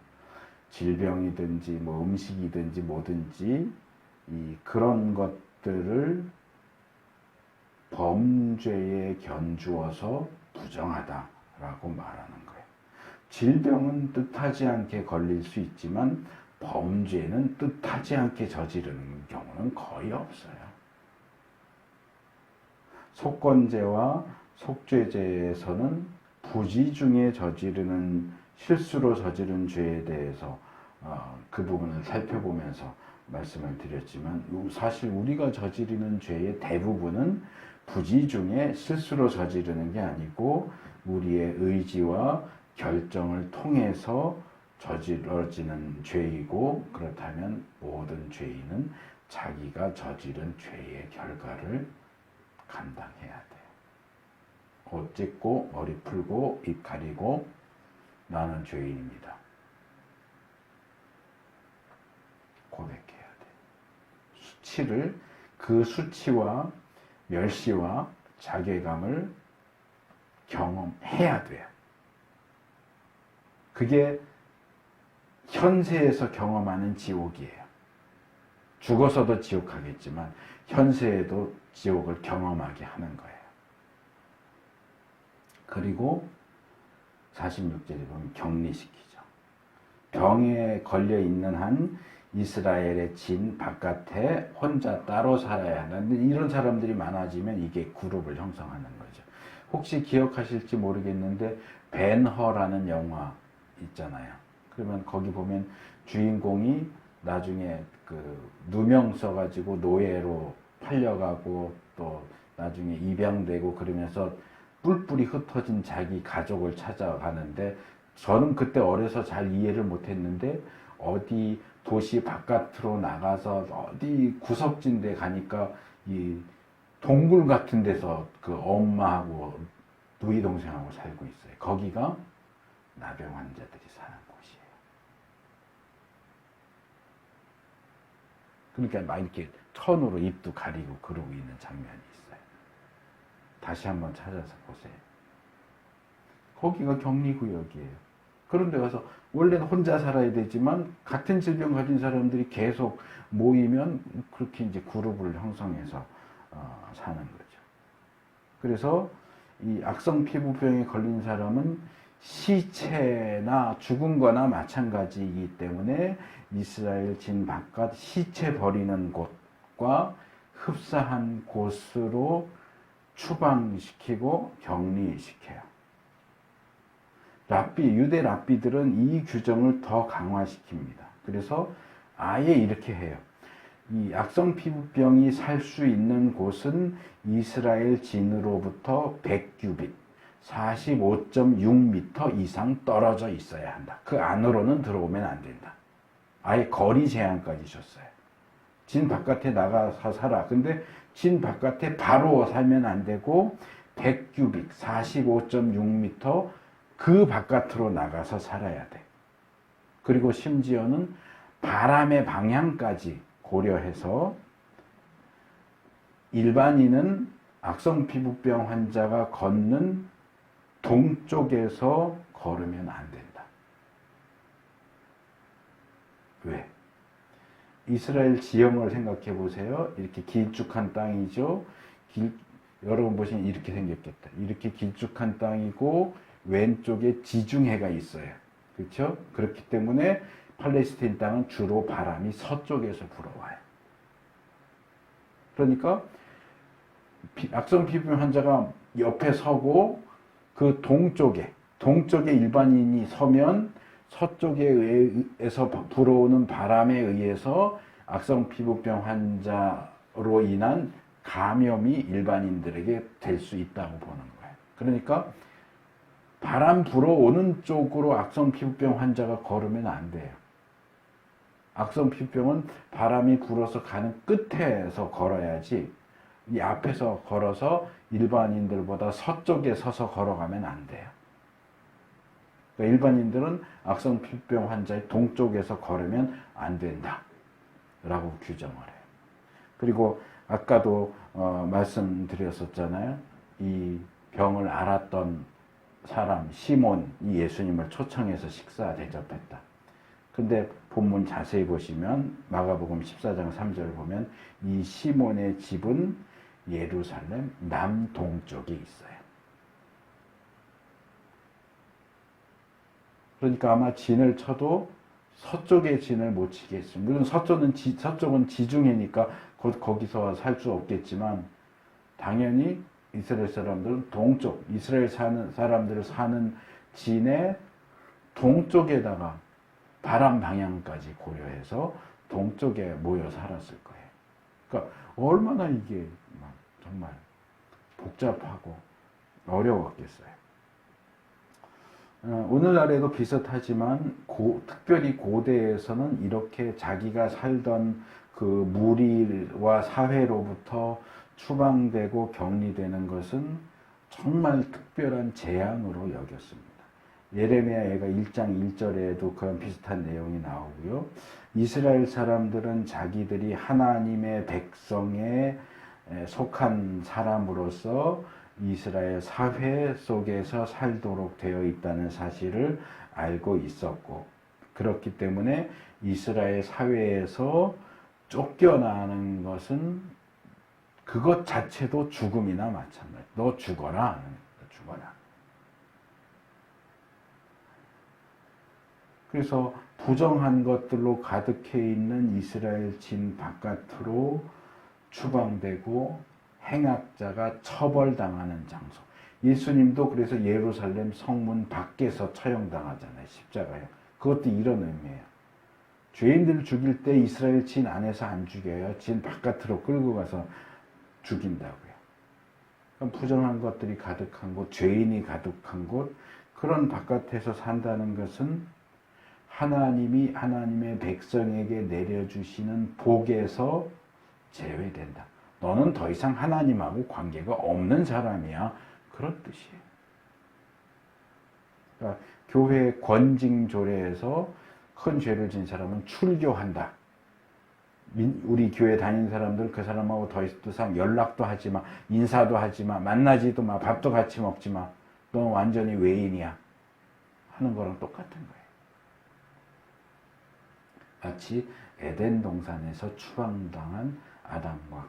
질병이든지 뭐 음식이든지 뭐든지 그런 것들을 범죄에 견주어서 부정하다라고 말하는 거예요. 질병은 뜻하지 않게 걸릴 수 있지만 범죄는 뜻하지 않게 저지르는 경우는 거의 없어요. 속건죄와 속죄죄에서는 부지 중에 저지르는 실수로 저지른 죄에 대해서 그 부분을 살펴보면서 말씀을 드렸지만, 사실 우리가 저지르는 죄의 대부분은 부지 중에 실수로 저지르는 게 아니고 우리의 의지와 결정을 통해서 저질러지는 죄이고, 그렇다면 모든 죄인은 자기가 저지른 죄의 결과를 감당해야 돼요. 옷 찢고 머리 풀고 입 가리고 나는 죄인입니다. 고백해야 돼요. 수치를, 그 수치와 멸시와 자괴감을 경험해야 돼요. 그게 현세에서 경험하는 지옥이에요. 죽어서도 지옥 가겠지만 현세에도 지옥을 경험하게 하는 거예요. 그리고 46절에 보면 격리시키죠. 병에 걸려 있는 한 이스라엘의 진 바깥에 혼자 따로 살아야 하는데, 이런 사람들이 많아지면 이게 그룹을 형성하는 거죠. 혹시 기억하실지 모르겠는데 벤허라는 영화 있잖아요. 그러면 거기 보면 주인공이 나중에 그 누명 써가지고 노예로 팔려가고 또 나중에 입양되고 그러면서 뿔뿔이 흩어진 자기 가족을 찾아가는데, 저는 그때 어려서 잘 이해를 못했는데 어디 도시 바깥으로 나가서 어디 구석진 데 가니까 이 동굴 같은 데서 그 엄마하고 누이 동생하고 살고 있어요. 거기가 나병 환자들이 사는 곳이에요. 그러니까 막 이렇게 천으로 입도 가리고 그러고 있는 장면이 있어요. 다시 한번 찾아서 보세요. 거기가 격리구역이에요. 그런 데 가서 원래는 혼자 살아야 되지만 같은 질병 가진 사람들이 계속 모이면 그렇게 이제 그룹을 형성해서 사는 거죠. 그래서 이 악성 피부병에 걸린 사람은 시체나 죽은 거나 마찬가지이기 때문에 이스라엘 진 바깥 시체 버리는 곳과 흡사한 곳으로 추방시키고 격리시켜요. 유대 랍비들은 이 규정을 더 강화시킵니다. 그래서 아예 이렇게 해요. 이 악성 피부병이 살 수 있는 곳은 이스라엘 진으로부터 100규빗, 45.6m 이상 떨어져 있어야 한다. 그 안으로는 들어오면 안 된다. 아예 거리 제한까지 줬어요. 진 바깥에 나가서 살아. 근데 진 바깥에 바로 살면 안 되고 100규빗, 45.6m 그 바깥으로 나가서 살아야 돼. 그리고 심지어는 바람의 방향까지 고려해서 일반인은 악성 피부병 환자가 걷는 동쪽에서 걸으면 안 된다. 왜? 이스라엘 지형을 생각해 보세요. 이렇게 길쭉한 땅이죠. 여러분 보시면 이렇게 생겼겠다. 이렇게 길쭉한 땅이고 왼쪽에 지중해가 있어요. 그렇죠? 그렇기 때문에 팔레스타인 땅은 주로 바람이 서쪽에서 불어와요. 그러니까 악성 피부병 환자가 옆에 서고 그 동쪽에 일반인이 서면 서쪽에서 불어오는 바람에 의해서 악성 피부병 환자로 인한 감염이 일반인들에게 될 수 있다고 보는 거예요. 그러니까 바람 불어오는 쪽으로 악성 피부병 환자가 걸으면 안 돼요. 악성 피부병은 바람이 불어서 가는 끝에서 걸어야지, 이 앞에서 걸어서 일반인들보다 서쪽에 서서 걸어가면 안 돼요. 그러니까 일반인들은 악성 피부병 환자의 동쪽에서 걸으면 안 된다 라고 규정을 해요. 그리고 아까도 말씀드렸었잖아요. 이 병을 앓았던 사람 시몬이 예수님을 초청해서 식사 대접했다. 근데 본문 자세히 보시면 마가복음 14장 3절 보면 이 시몬의 집은 예루살렘 남동쪽에 있어요. 그러니까 아마 진을 쳐도 서쪽의 진을 못 치겠습니다. 물론 서쪽은 지중해니까 거기서 살 수 없겠지만 당연히 이스라엘 사람들은 동쪽, 이스라엘 사람들 사는 진의 동쪽에다가 바람 방향까지 고려해서 동쪽에 모여 살았을 거예요. 그러니까 얼마나 이게 정말 복잡하고 어려웠겠어요. 오늘날에도 비슷하지만 특별히 고대에서는 이렇게 자기가 살던 그 무리와 사회로부터 추방되고 격리되는 정말 특별한 재앙으로 여겼습니다. 예레미야가 1장 1절에도 그런 비슷한 내용이 나오고요. 이스라엘 사람들은 자기들이 하나님의 백성에 속한 사람으로서 이스라엘 사회 속에서 살도록 되어 있다는 사실을 알고 있었고, 그렇기 때문에 이스라엘 사회에서 쫓겨나는 것은 그것 자체도 죽음이나 마찬가지. 너 죽어라. 죽어라. 그래서 부정한 것들로 가득해 있는 이스라엘 진 바깥으로 추방되고 행악자가 처벌당하는 장소. 예수님도 그래서 예루살렘 성문 밖에서 처형당하잖아요. 십자가요. 그것도 이런 의미예요. 죄인들을 죽일 때 이스라엘 진 안에서 안 죽여요. 진 바깥으로 끌고 가서 죽인다고요. 그럼 부정한 것들이 가득한 곳, 죄인이 가득한 곳, 그런 바깥에서 산다는 것은 하나님이 하나님의 백성에게 내려주시는 복에서 제외된다. 너는 더 이상 하나님하고 관계가 없는 사람이야. 그런 뜻이에요. 그러니까 교회 권징조례에서 큰 죄를 진 사람은 출교한다. 우리 교회 다니는 사람들 그 사람하고 더 이상 연락도 하지 마, 인사도 하지 마, 만나지도 마, 밥도 같이 먹지 마. 넌 완전히 외인이야. 하는 거랑 똑같은 거예요. 마치 에덴 동산에서 추방당한 아담과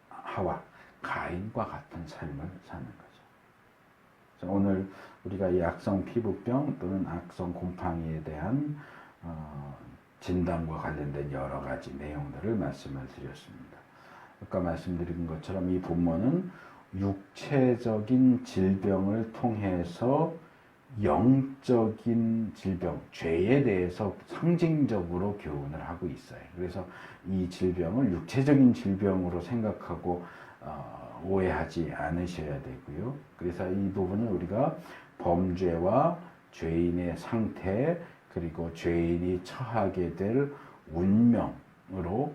하와, 가인과 같은 삶을 사는 거죠. 오늘 우리가 이 악성 피부병 또는 악성 곰팡이에 대한 진단과 관련된 여러 가지 내용들을 말씀을 드렸습니다. 아까 말씀드린 것처럼 이 본문은 육체적인 질병을 통해서 영적인 질병, 죄에 대해서 상징적으로 교훈을 하고 있어요. 그래서 이 질병을 육체적인 질병으로 생각하고 오해하지 않으셔야 되고요. 그래서 이 부분을 우리가 범죄와 죄인의 상태, 그리고 죄인이 처하게 될 운명으로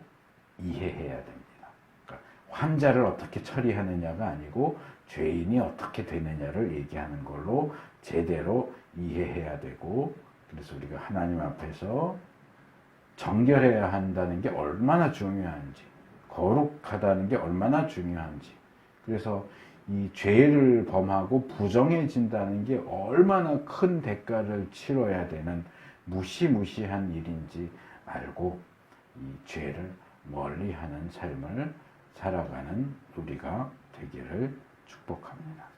이해해야 됩니다. 그러니까 환자를 어떻게 처리하느냐가 아니고 죄인이 어떻게 되느냐를 얘기하는 걸로 제대로 이해해야 되고, 그래서 우리가 하나님 앞에서 정결해야 한다는 게 얼마나 중요한지, 거룩하다는 게 얼마나 중요한지, 그래서 이 죄를 범하고 부정해진다는 게 얼마나 큰 대가를 치러야 되는 무시무시한 일인지 알고 이 죄를 멀리하는 삶을 살아가는 우리가 되기를 축복합니다.